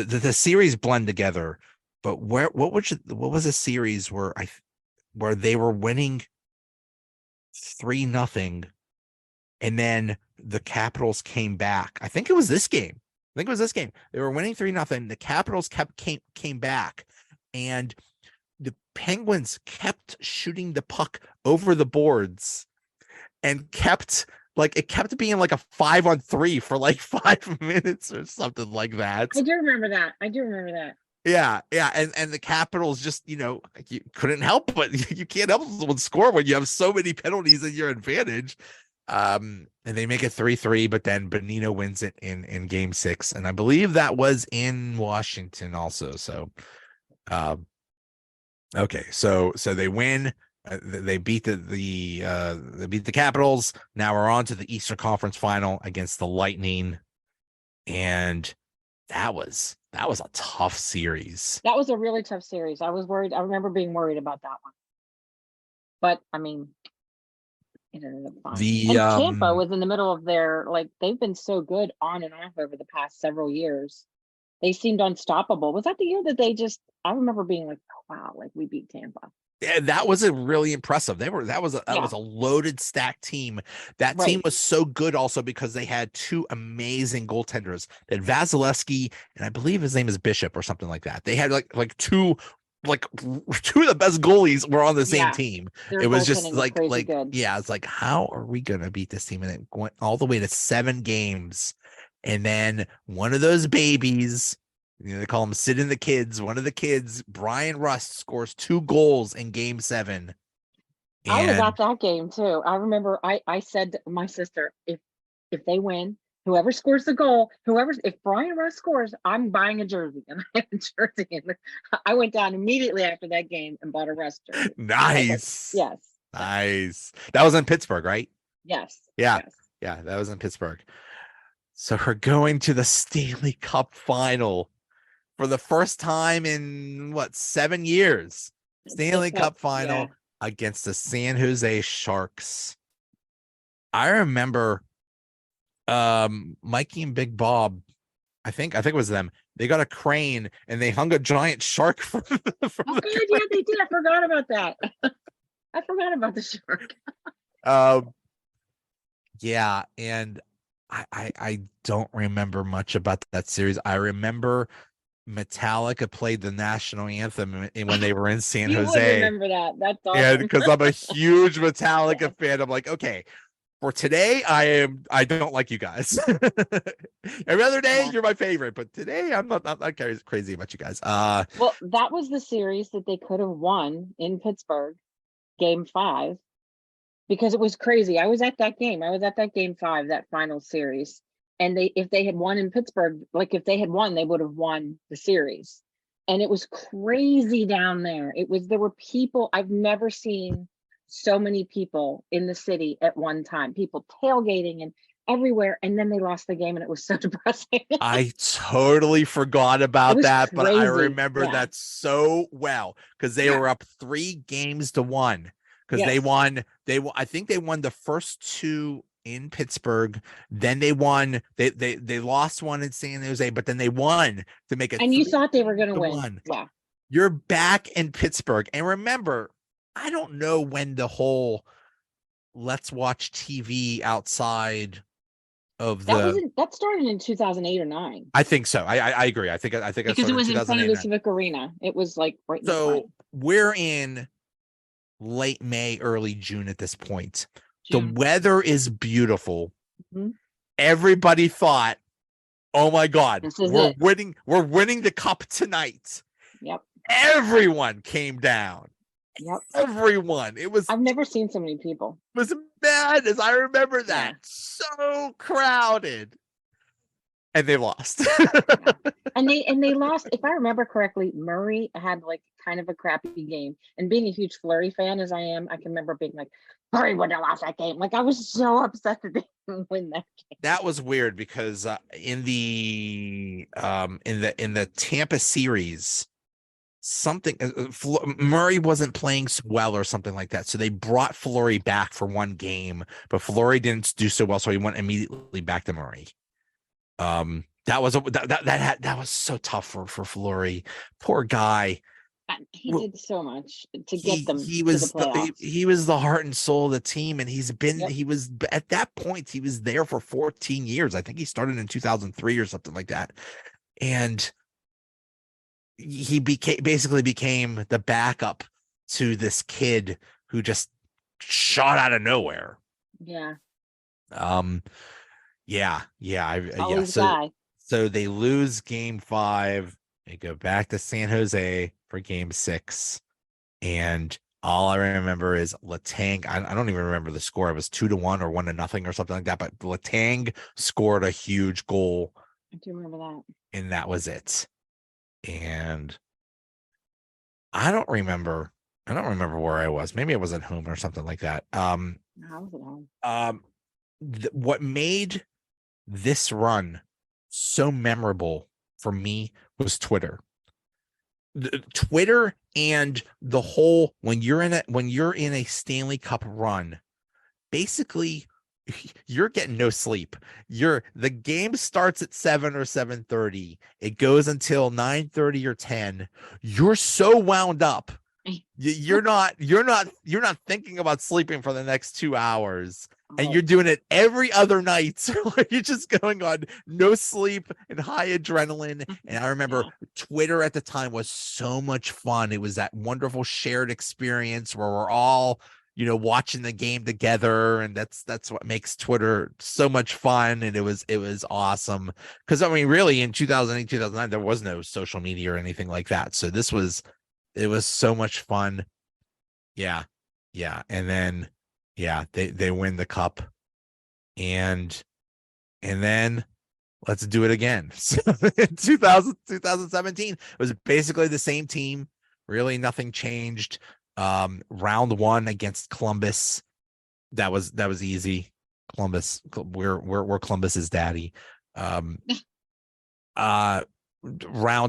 A: the series blend together. But what was a series where they were winning 3-0, and then the Capitals came back. I think it was this game. They were winning 3-0. The Capitals came back, and the Penguins kept shooting the puck over the boards, and it kept being like a 5-on-3 for like 5 minutes or something like that.
B: I do remember that.
A: Yeah, and the Capitals just, you couldn't help but you can't help someone score when you have so many penalties at your advantage. And they make it 3-3, but then Bonino wins it in game 6, and I believe that was in Washington also. So, okay, so they win. They beat they beat the Capitals. Now we're on to the Eastern Conference Final against the Lightning, and that was a tough series.
B: That was a really tough series. I was worried. I remember being worried about that one, but I mean, it ended up fine. And Tampa was in the middle of they've been so good on and off over the past several years. They seemed unstoppable. Was that the year that I remember being like, oh, wow, like we beat Tampa.
A: Yeah, that was really impressive. That was a loaded, stacked team. That team was so good also because they had two amazing goaltenders. They had Vasilevsky, and I believe his name is Bishop or something like that. They had like two of the best goalies were on the same team. It was just it's like, how are we gonna beat this team? And it went all the way to 7 games, and then one of those babies, they call him Sid and the Kids. One of the kids, Brian Rust, scores 2 goals in game 7.
B: I was at that game too. I remember I said to my sister, if they win, whoever scores the goal, if Brian Rust scores, I'm buying a jersey. And I had a jersey. And I went down immediately after that game and bought a Rust jersey.
A: Nice.
B: Yes.
A: Nice. That was in Pittsburgh, right?
B: Yes.
A: Yeah.
B: Yes.
A: Yeah, that was in Pittsburgh. So we're going to the Stanley Cup final for the first time in 7 years. Stanley Cup final against the San Jose Sharks. I remember Mikey and Big Bob, I think it was them. They got a crane and they hung a giant shark from
B: good. Yeah, they did. I forgot about that. I forgot about the shark.
A: Yeah, and I don't remember much about that series. I remember Metallica played the national anthem when they were in San Jose.
B: You remember that? That's awesome.
A: Yeah, because I'm a huge Metallica fan. I'm like, okay, for today, I don't like you guys. Every other day, you're my favorite, but today I'm not crazy about you guys.
B: Well, that was the series that they could have won in Pittsburgh, game 5, because it was crazy. I was at that game. I was at that game 5, that final series. And if they had won in Pittsburgh, if they had won, they would have won the series. And it was crazy down there. There were people, I've never seen so many people in the city at one time, people tailgating and everywhere. And then they lost the game and it was so depressing.
A: I totally forgot about that, but I remember that so well because they were up 3-1 because they won. I think they won the first 2 in Pittsburgh. Then they won. They lost one in San Jose, but then they won to make it.
B: And you thought they were going to win. Yeah.
A: You're back in Pittsburgh, and remember, I don't know when the whole let's watch TV outside of
B: that started in 2008 or 9.
A: I think so. I agree. I think
B: because it was in front of the Civic Arena. It was right.
A: So we're in late May, early June at this point. The weather is beautiful. Mm-hmm. Everybody thought, "Oh my God, we're winning! We're winning the cup tonight."
B: Yep.
A: Everyone came down.
B: Yep.
A: Everyone. It was.
B: I've never seen so many people.
A: It was mad as I remember that. Yeah. So crowded. And they lost.
B: and they lost. If I remember correctly, Murray had kind of a crappy game. And being a huge Fleury fan as I am, I can remember being like, Murray wouldn't have lost that game. I was so upset that they didn't win that game.
A: That was weird because in the Tampa series, Murray wasn't playing so well or something like that. So they brought Fleury back for one game, but Fleury didn't do so well. So he went immediately back to Murray. That was that was so tough for Fleury. Poor guy.
B: He did so much to get them
A: He
B: to the
A: was
B: playoffs.
A: he was the heart and soul of the team, and
B: Yep.
A: he was at that point he was there for 14 years. I think he started in 2003 or something like that, and he basically became the backup to this kid who just shot out of nowhere.
B: Yeah.
A: Yeah.
B: Always guy.
A: So they lose game 5. They go back to San Jose for game 6. And all I remember is Letang. I don't even remember the score. It was 2-1 or 1-0 or something like that. But Letang scored a huge goal.
B: I do remember that.
A: And that was it. And I don't remember where I was. Maybe I was at home or something like that.
B: I was at home.
A: What made this run so memorable for me was Twitter. Twitter and the whole when you're in a Stanley Cup run, basically you're getting no sleep. The game starts at 7 or 7:30. It goes until 9:30 or 10. You're so wound up. You're not thinking about sleeping for the next 2 hours. And you're doing it every other night. You're just going on no sleep and high adrenaline. And I remember Twitter at the time was so much fun. It was that wonderful shared experience where we're all, watching the game together. And that's what makes Twitter so much fun. And it was awesome. Because I mean, really in 2008, 2009, there was no social media or anything like that. So it was so much fun. Yeah. And then they win the cup, and then let's do it again. So in 2017, it was basically the same team. Really, nothing changed. Round 1 against Columbus, that was easy. Columbus, we're Columbus's daddy. Round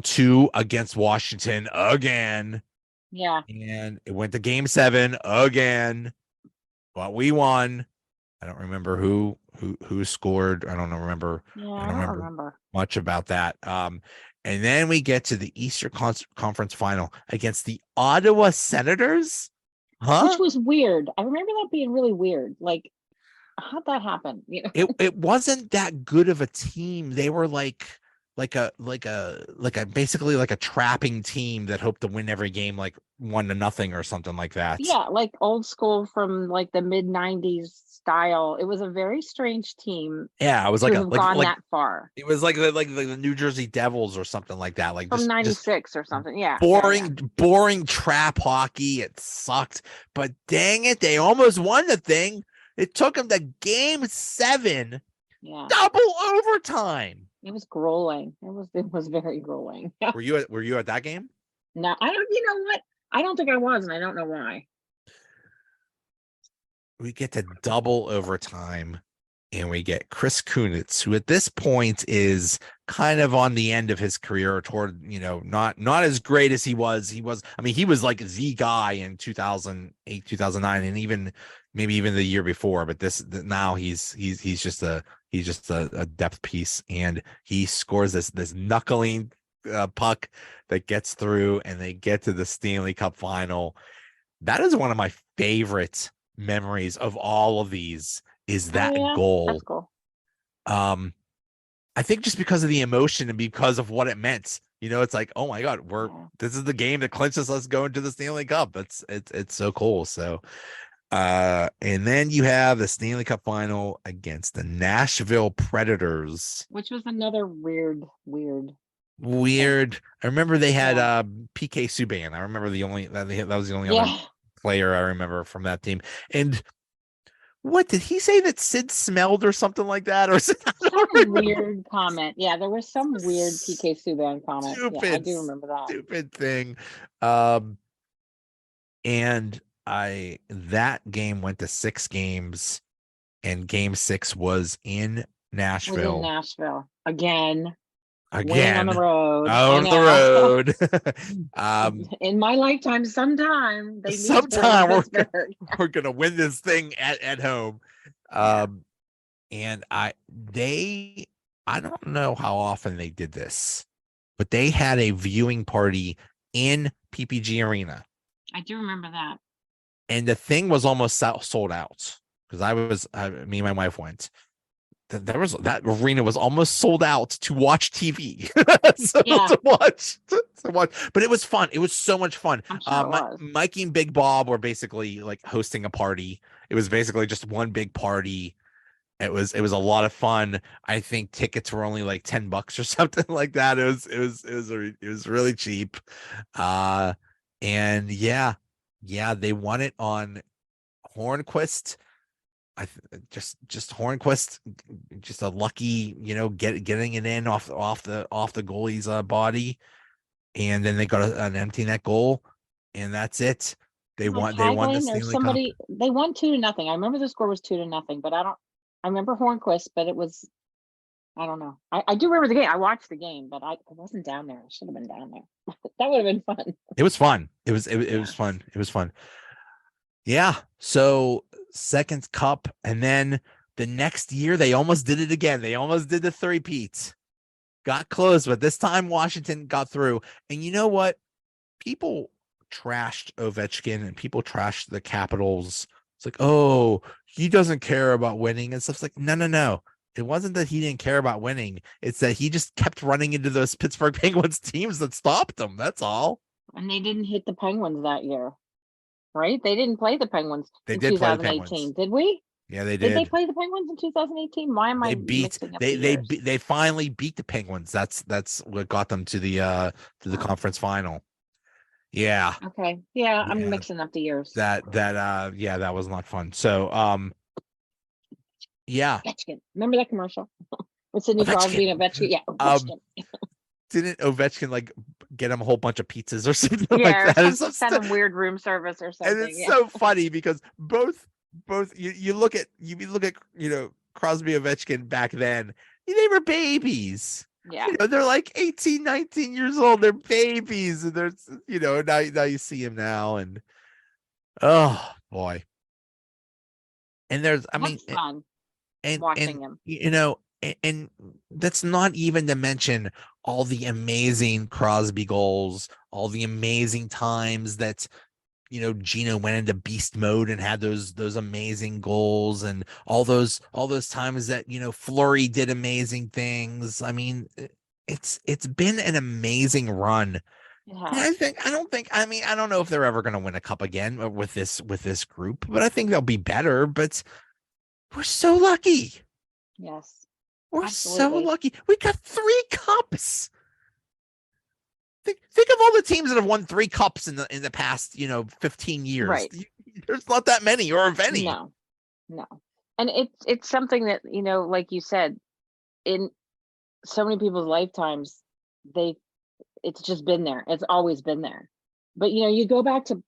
A: 2 against Washington again.
B: Yeah.
A: And it went to game 7 again. But we won. I don't remember who scored. I don't remember.
B: Yeah,
A: I don't remember much about that. And then we get to the Eastern Conference Final against the Ottawa Senators.
B: Which was weird. I remember that being really weird. Like, how'd that happen?
A: It wasn't that good of a team. They were like a basically like a trapping team that hoped to win every game like 1-0 or something like that.
B: Yeah, like old school from like the mid 90s style. It was a very strange team.
A: Yeah, it was like
B: gone that far.
A: It was like the New Jersey Devils or something like that. Like
B: from 96 or something. Yeah.
A: Boring trap hockey. It sucked. But dang it, they almost won the thing. It took them to game 7.
B: Yeah.
A: Double overtime.
B: It was grueling. It was very grueling.
A: Were you at that game?
B: No, I don't. You know what? I don't think I was, and I don't know why.
A: We get to double overtime, and we get Chris Kunitz, who at this point is kind of on the end of his career, toward not as great as he was. I mean, he was like the guy in 2008, 2009, and maybe even the year before. But now he's just a depth piece, and he scores this knuckling puck that gets through, and they get to the Stanley Cup final. That is one of my favorite memories of all of these, is that goal.
B: That's cool.
A: I think just because of the emotion and because of what it meant, it's like, oh my God, this is the game that clinches us going to the Stanley Cup. It's so cool. So and then you have the Stanley Cup final against the Nashville Predators,
B: which was another weird.
A: I remember they had PK Subban. I remember that was the only other player I remember from that team. And what did he say, that Sid smelled or something like that? Or some
B: weird comment. Yeah, there was some weird PK Subban comment. I do remember that.
A: Stupid thing. And that game went to 6 games, and game 6 was in Nashville.
B: Again.
A: On
B: the road. In my lifetime, sometime
A: we're gonna win this thing at home. And I I don't know how often they did this, but they had a viewing party in PPG Arena.
B: I do remember that.
A: And the thing was almost sold out because me and my wife went. There was that arena was almost sold out to watch TV. So
B: Yeah.
A: to watch, but it was fun. It was so much fun.
B: I'm sure it was.
A: Mikey and Big Bob were basically like hosting a party. It was basically just one big party. It was a lot of fun. I think tickets were only like $10 or something like that. It was really cheap. And yeah, they won it on Hornquist. Just Hornquist, just a lucky, getting it in off the goalie's body, and then they got an empty net goal, and that's it. They won the Stanley Cup.
B: They won 2-0. I remember the score was 2-0, but I remember Hornquist, but it was, I don't know. I do remember the game. I watched the game, but I wasn't down there. I should have been down there. That would have been fun.
A: It was fun. It was fun. It was fun. Yeah. So second cup, and then the next year they almost did it again. They almost did the three-peat. Got close, but this time Washington got through. And you know what? People trashed Ovechkin and people trashed the Capitals. It's like, oh, he doesn't care about winning and stuff. It's like, no. It wasn't that he didn't care about winning. It's that he just kept running into those Pittsburgh Penguins teams that stopped him. That's all.
B: And they didn't hit the Penguins that year, right? They didn't play the Penguins
A: in
B: 2018, did we?
A: Yeah, they did.
B: Did they play the Penguins in 2018? Why am I mixing up the years?
A: They finally beat the Penguins. That's what got them to the conference final. Yeah.
B: Okay. Yeah, I'm mixing up the years.
A: That was not fun. So yeah.
B: Ovechkin. Remember that commercial? With Sidney Crosby and Ovechkin? Yeah. Ovechkin.
A: Didn't Ovechkin like get him a whole bunch of pizzas or something like that?
B: Some kind of weird room service or something.
A: And it's so funny because both you look at Crosby, Ovechkin back then, they were babies.
B: Yeah.
A: They're like 18, 19 years old. They're babies. And there's, now you see him now, and oh boy. And there's,
B: fun
A: and
B: watching him.
A: And that's not even to mention all the amazing Crosby goals, all the amazing times that Gino went into beast mode and had those amazing goals, and all those times that Fleury did amazing things. I mean, it's been an amazing run.
B: Yeah.
A: And I don't know if they're ever going to win a cup again with this group, but I think they'll be better. But we're so lucky.
B: Yes.
A: We're Absolutely. So lucky. We got 3 cups. Think of all the teams that have won 3 cups in the past, 15 years.
B: Right.
A: There's not that many, or if any.
B: No. And it's something that, like you said, in so many people's lifetimes, it's just been there. It's always been there. But you go back to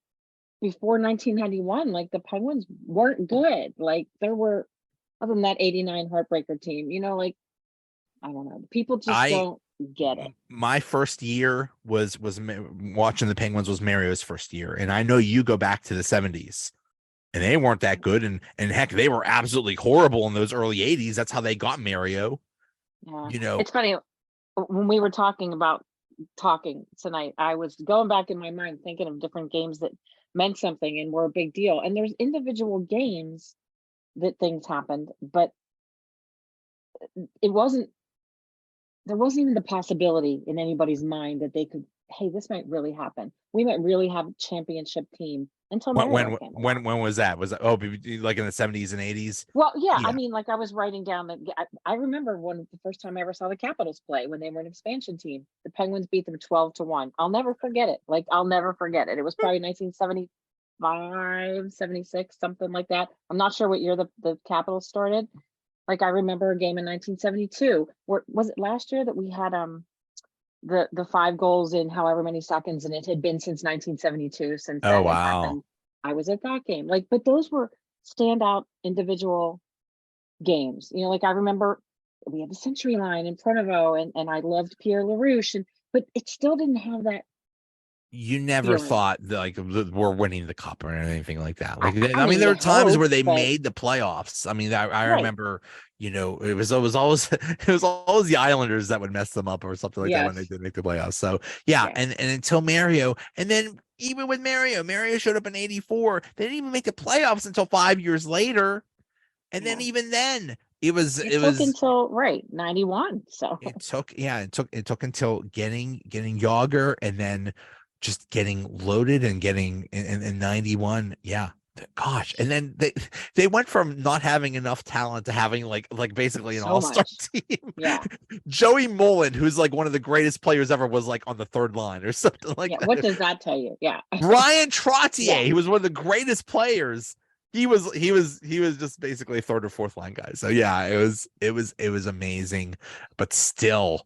B: before 1991, like the Penguins weren't good. Like there were, other than that 89 heartbreaker team, like, I don't know. People just don't get it.
A: My first year was watching the Penguins was Mario's first year. And I know you go back to the 70s and they weren't that good. And heck, they were absolutely horrible in those early 80s. That's how they got Mario.
B: Yeah. It's funny. When we were talking tonight, I was going back in my mind thinking of different games that meant something and were a big deal. And there's individual games that things happened, but there wasn't even the possibility in anybody's mind that they could, hey, this might really happen. We might really have a championship team until
A: when was that? Was that like in the 70s and 80s?
B: Well, yeah. I mean, like I was writing down that I remember the first time I ever saw the Capitals play when they were an expansion team. The Penguins beat them 12-1. I'll never forget it. It was probably 1975, 76, something like that. I'm not sure what year the Capitals started. Like I remember a game in 1972. Was it last year that we had the 5 goals in however many seconds, and it had been since 1972 since that had happened. I was at that game. Like, but those were standout individual games. Like I remember we had the century line in Pronovo, and I loved Pierre LaRouche, but it still didn't have that
A: you never
B: feeling.
A: thought that, like, we're winning the cup or anything like that. Like,
B: I
A: I mean,
B: mean,
A: there
B: you
A: were times
B: hope,
A: where they
B: but
A: made the playoffs. I mean, I
B: right.
A: remember, it was always it was always the Islanders that would mess them up or something like that when they
B: Yes.
A: did make the playoffs. So yeah,
B: Yes.
A: and until Mario, and then even with Mario showed up in '84. They didn't even make the playoffs until 5 years later, and then
B: Yeah.
A: even then it was
B: It
A: it
B: took
A: was
B: until right 91. So
A: it took until getting Yager, and then just getting loaded and getting in 91. Yeah. Gosh. And then they went from not having enough talent to having like basically an
B: so
A: all-star
B: much.
A: team.
B: Yeah.
A: Joey Mullen, who's like one of the greatest players ever, was like on the third line or something like
B: Yeah. What
A: that.
B: does that tell you? Yeah.
A: Brian Trottier,
B: Yeah.
A: he was one of the greatest players. He was just basically a third or fourth line guy. So yeah, it was amazing, but still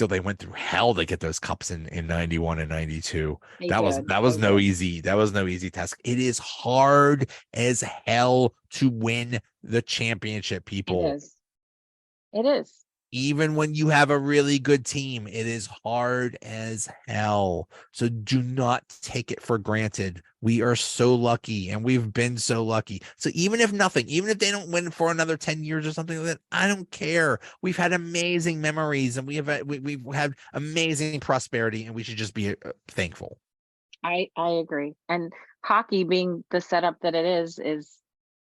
A: they went through hell to get those cups in 91 and 92.
B: They
A: That was
B: did.
A: that was
B: They
A: no
B: did.
A: easy task. It is hard as hell to win the championship,
B: It
A: people.
B: is. It is.
A: Even when you have a really good team, it is hard as hell. So do not take it for granted. We are so lucky, and we've been so lucky. So even if they don't win for another 10 years or something like that, I don't care. We've had amazing memories, and we've had amazing prosperity, and we should just be thankful.
B: I agree. And hockey being the setup that it is,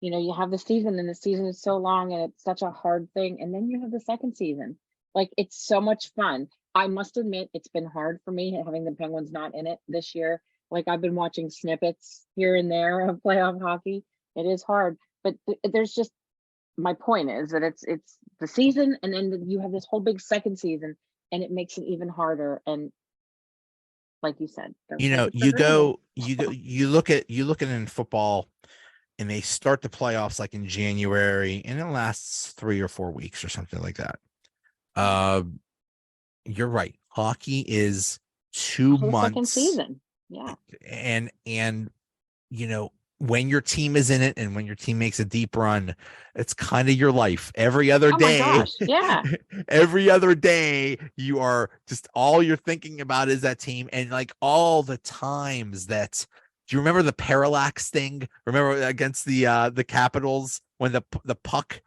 B: you have the season and the season is so long and it's such a hard thing. And then you have the second season. Like it's so much fun. I must admit it's been hard for me having the Penguins not in it this year. Like I've been watching snippets here and there of playoff hockey. It is hard, but there's just my point is that it's the season and then you have this whole big second season and it makes it even harder. And like you said, don't
A: You
B: take
A: know,
B: it for
A: you
B: granted.
A: go, you look at in football, and they start the playoffs like in January, and it lasts 3 or 4 weeks or something like that.
B: Yeah.
A: Uh, you're right. Hockey is
B: A
A: two
B: whole second
A: months,
B: season. Yeah.
A: and when your team is in it and when your team makes a deep run, it's kind of your life. Every other
B: Oh my
A: day,
B: gosh. Yeah.
A: every other day, you are just all you're thinking about is that team, and like all the times that. Do you remember the parallax thing? Remember against the Capitals when the puck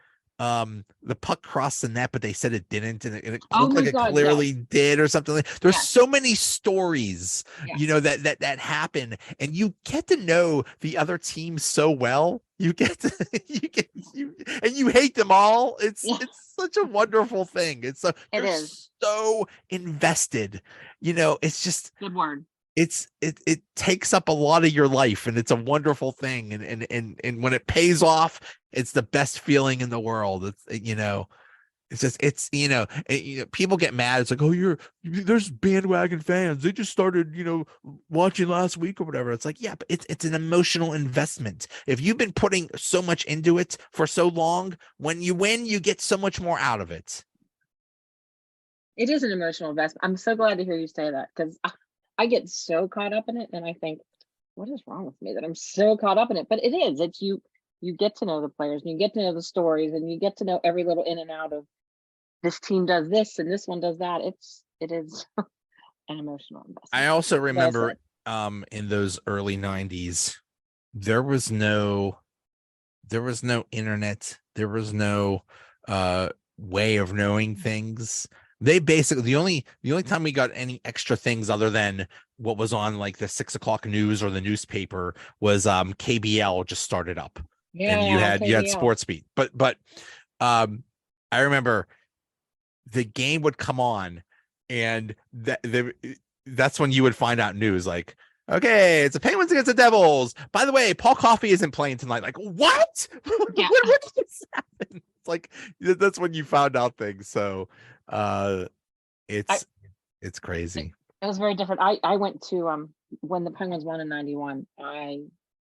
A: crossed the net, but they said it didn't, and it
B: Oh
A: looked like
B: my
A: it
B: God.
A: clearly
B: Yes.
A: did or something. There's
B: Yes.
A: so many stories,
B: Yes.
A: that happen, and you get to know the other team so well. You get to and you hate them all. It's
B: Yeah.
A: it's such a wonderful thing. It's so
B: It
A: you're
B: is.
A: so invested. It's just
B: Good word.
A: it takes up a lot of your life, and it's a wonderful thing, and when it pays off, it's the best feeling in the world. It's just people get mad. It's like, oh, there's bandwagon fans, they just started watching last week or whatever. It's like, yeah, but it's an emotional investment. If you've been putting so much into it for so long, when you win, you get so much more out of it.
B: It is an emotional investment. I'm so glad to hear you say that because I get so caught up in it and I think, what is wrong with me that I'm so caught up in it? But it is. It's you get to know the players and you get to know the stories and you get to know every little in and out of this team does this and this one does that. It is an emotional
A: I
B: investment.
A: also
B: Well
A: remember
B: said.
A: in those early 90s, there was no internet, there was no way of knowing things. They basically, the only time we got any extra things other than what was on like the 6 o'clock news or the newspaper was KBL just started up, and you
B: Yeah,
A: had
B: KBL.
A: sports beat. But I remember the game would come on, and that's when you would find out news like, okay, it's the Penguins against the Devils. By the way, Paul Coffey isn't playing tonight. Like, what?
B: Yeah.
A: When did this happen? It's like that's when you found out things. So
B: I
A: it's
B: it,
A: crazy.
B: it was very different. I went to when the Penguins won in 91, I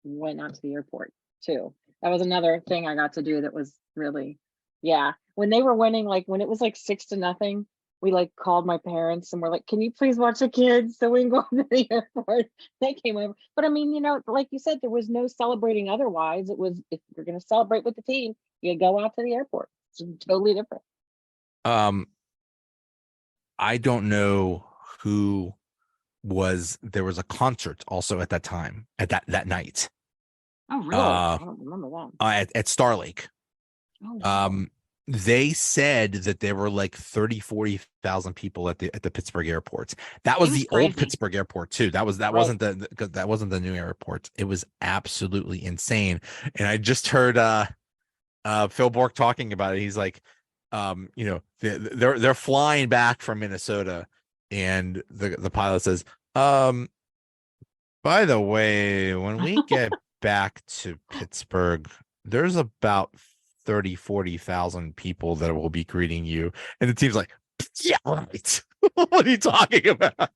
B: went out to the airport too. That was another thing I got to do that was really, yeah. When they were winning, like when it was like 6-0, we like called my parents and we're like, can you please watch the kids so we can go to the airport? They came over. But I mean, like you said, there was no celebrating otherwise. It was if you're gonna celebrate with the team, you go out to the airport. It's totally different.
A: Um, I don't know who there was a concert also at that time, at that night.
B: Oh, really? I don't remember that.
A: At Star Lake.
B: Oh, wow.
A: They said that there were like 40,000 people at the Pittsburgh airport. That
B: It
A: was
B: was
A: the old
B: crazy.
A: Pittsburgh airport too. That
B: Right.
A: wasn't that wasn't the new airport. It was absolutely insane. And I just heard Phil Bork talking about it. He's like, they're flying back from Minnesota, and the pilot says, by the way, when we get back to Pittsburgh, there's about 40,000 people that will be greeting you. And the team's like, yeah, right. What are you talking about?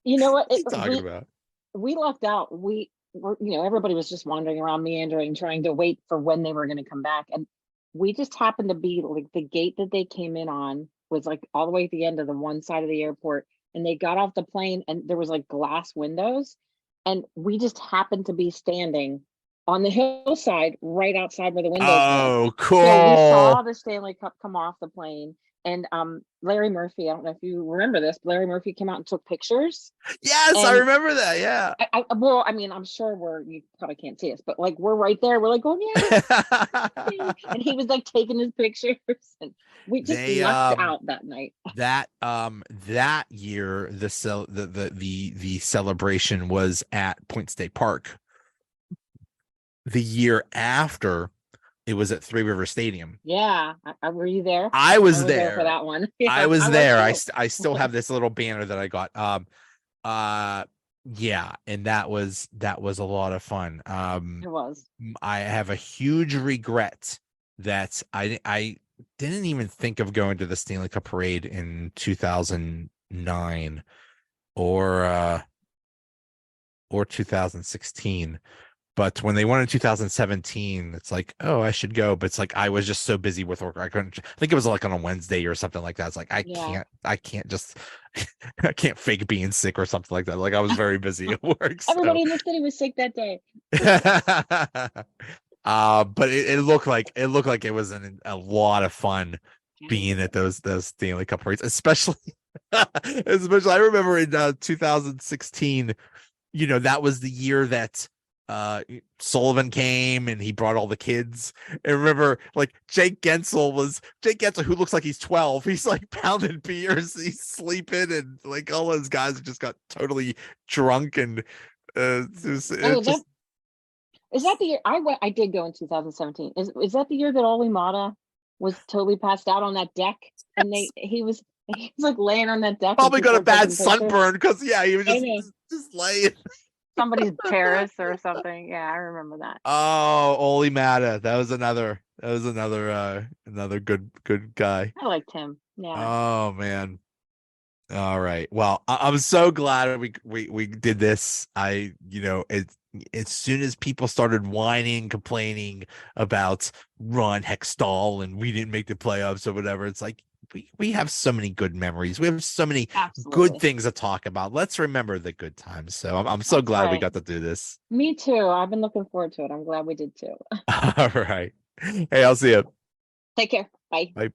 B: You know what?
A: What are you talking about?
B: We lucked out. We were, everybody was just wandering around, meandering, trying to wait for when they were going to come back. And we just happened to be like, the gate that they came in on was like all the way at the end of the one side of the airport. And they got off the plane and there was like glass windows. And we just happened to be standing on the hillside right outside where the windows were.
A: Oh, cool.
B: So we saw the Stanley Cup come off the plane. And Larry Murphy, I don't know if you remember this, but Larry Murphy came out and took pictures.
A: Yes, I
B: And
A: remember that. Yeah.
B: well, I mean, I'm sure you probably can't see us, but like we're right there. We're like, oh yeah. And he was like taking his pictures, and we just lucked out that night.
A: That year, the celebration was at Point State Park. The year after, it was at Three River Stadium.
B: Yeah, were you there?
A: I was there
B: for that one. Yeah,
A: I was there. I still have this little banner that I got. Yeah, and that was a lot of fun.
B: It was.
A: I have a huge regret that I didn't even think of going to the Stanley Cup parade in 2009 or 2016. But when they won in 2017, it's like, oh, I should go. But it's like I was just so busy with work. I couldn't. I think it was like on a Wednesday or something like that. It's like I can't just I can't fake being sick or something like that. Like I was very busy at work.
B: Everybody in the city was sick that day.
A: But it looked like it was a lot of fun being at those Stanley Cup parades, especially I remember in 2016. That was the year that Sullivan came and he brought all the kids. And remember, like Jake Gensel, who looks like he's 12. He's like pounding beers, he's sleeping, and like all those guys just got totally drunk. And
B: is that the year I did go in 2017? Is that the year that Oli Mata was totally passed out on that deck? And he was like laying on that deck.
A: Probably got a bad sunburn because he was just laying.
B: Somebody's terrace or something. Yeah, I remember that.
A: Oh, Oli Mata. That was another good guy.
B: I liked him. Yeah.
A: Oh man. All right. Well, I'm so glad we did this. As soon as people started whining, complaining about Ron Hextall and we didn't make the playoffs or whatever, it's like we have so many good memories. We have so many good things to talk about. Let's remember the good times. So I'm so glad we got to do this.
B: Me too. I've been looking forward to it. I'm glad we did too.
A: All right. Hey, I'll see you.
B: Take care. Bye.
A: Bye.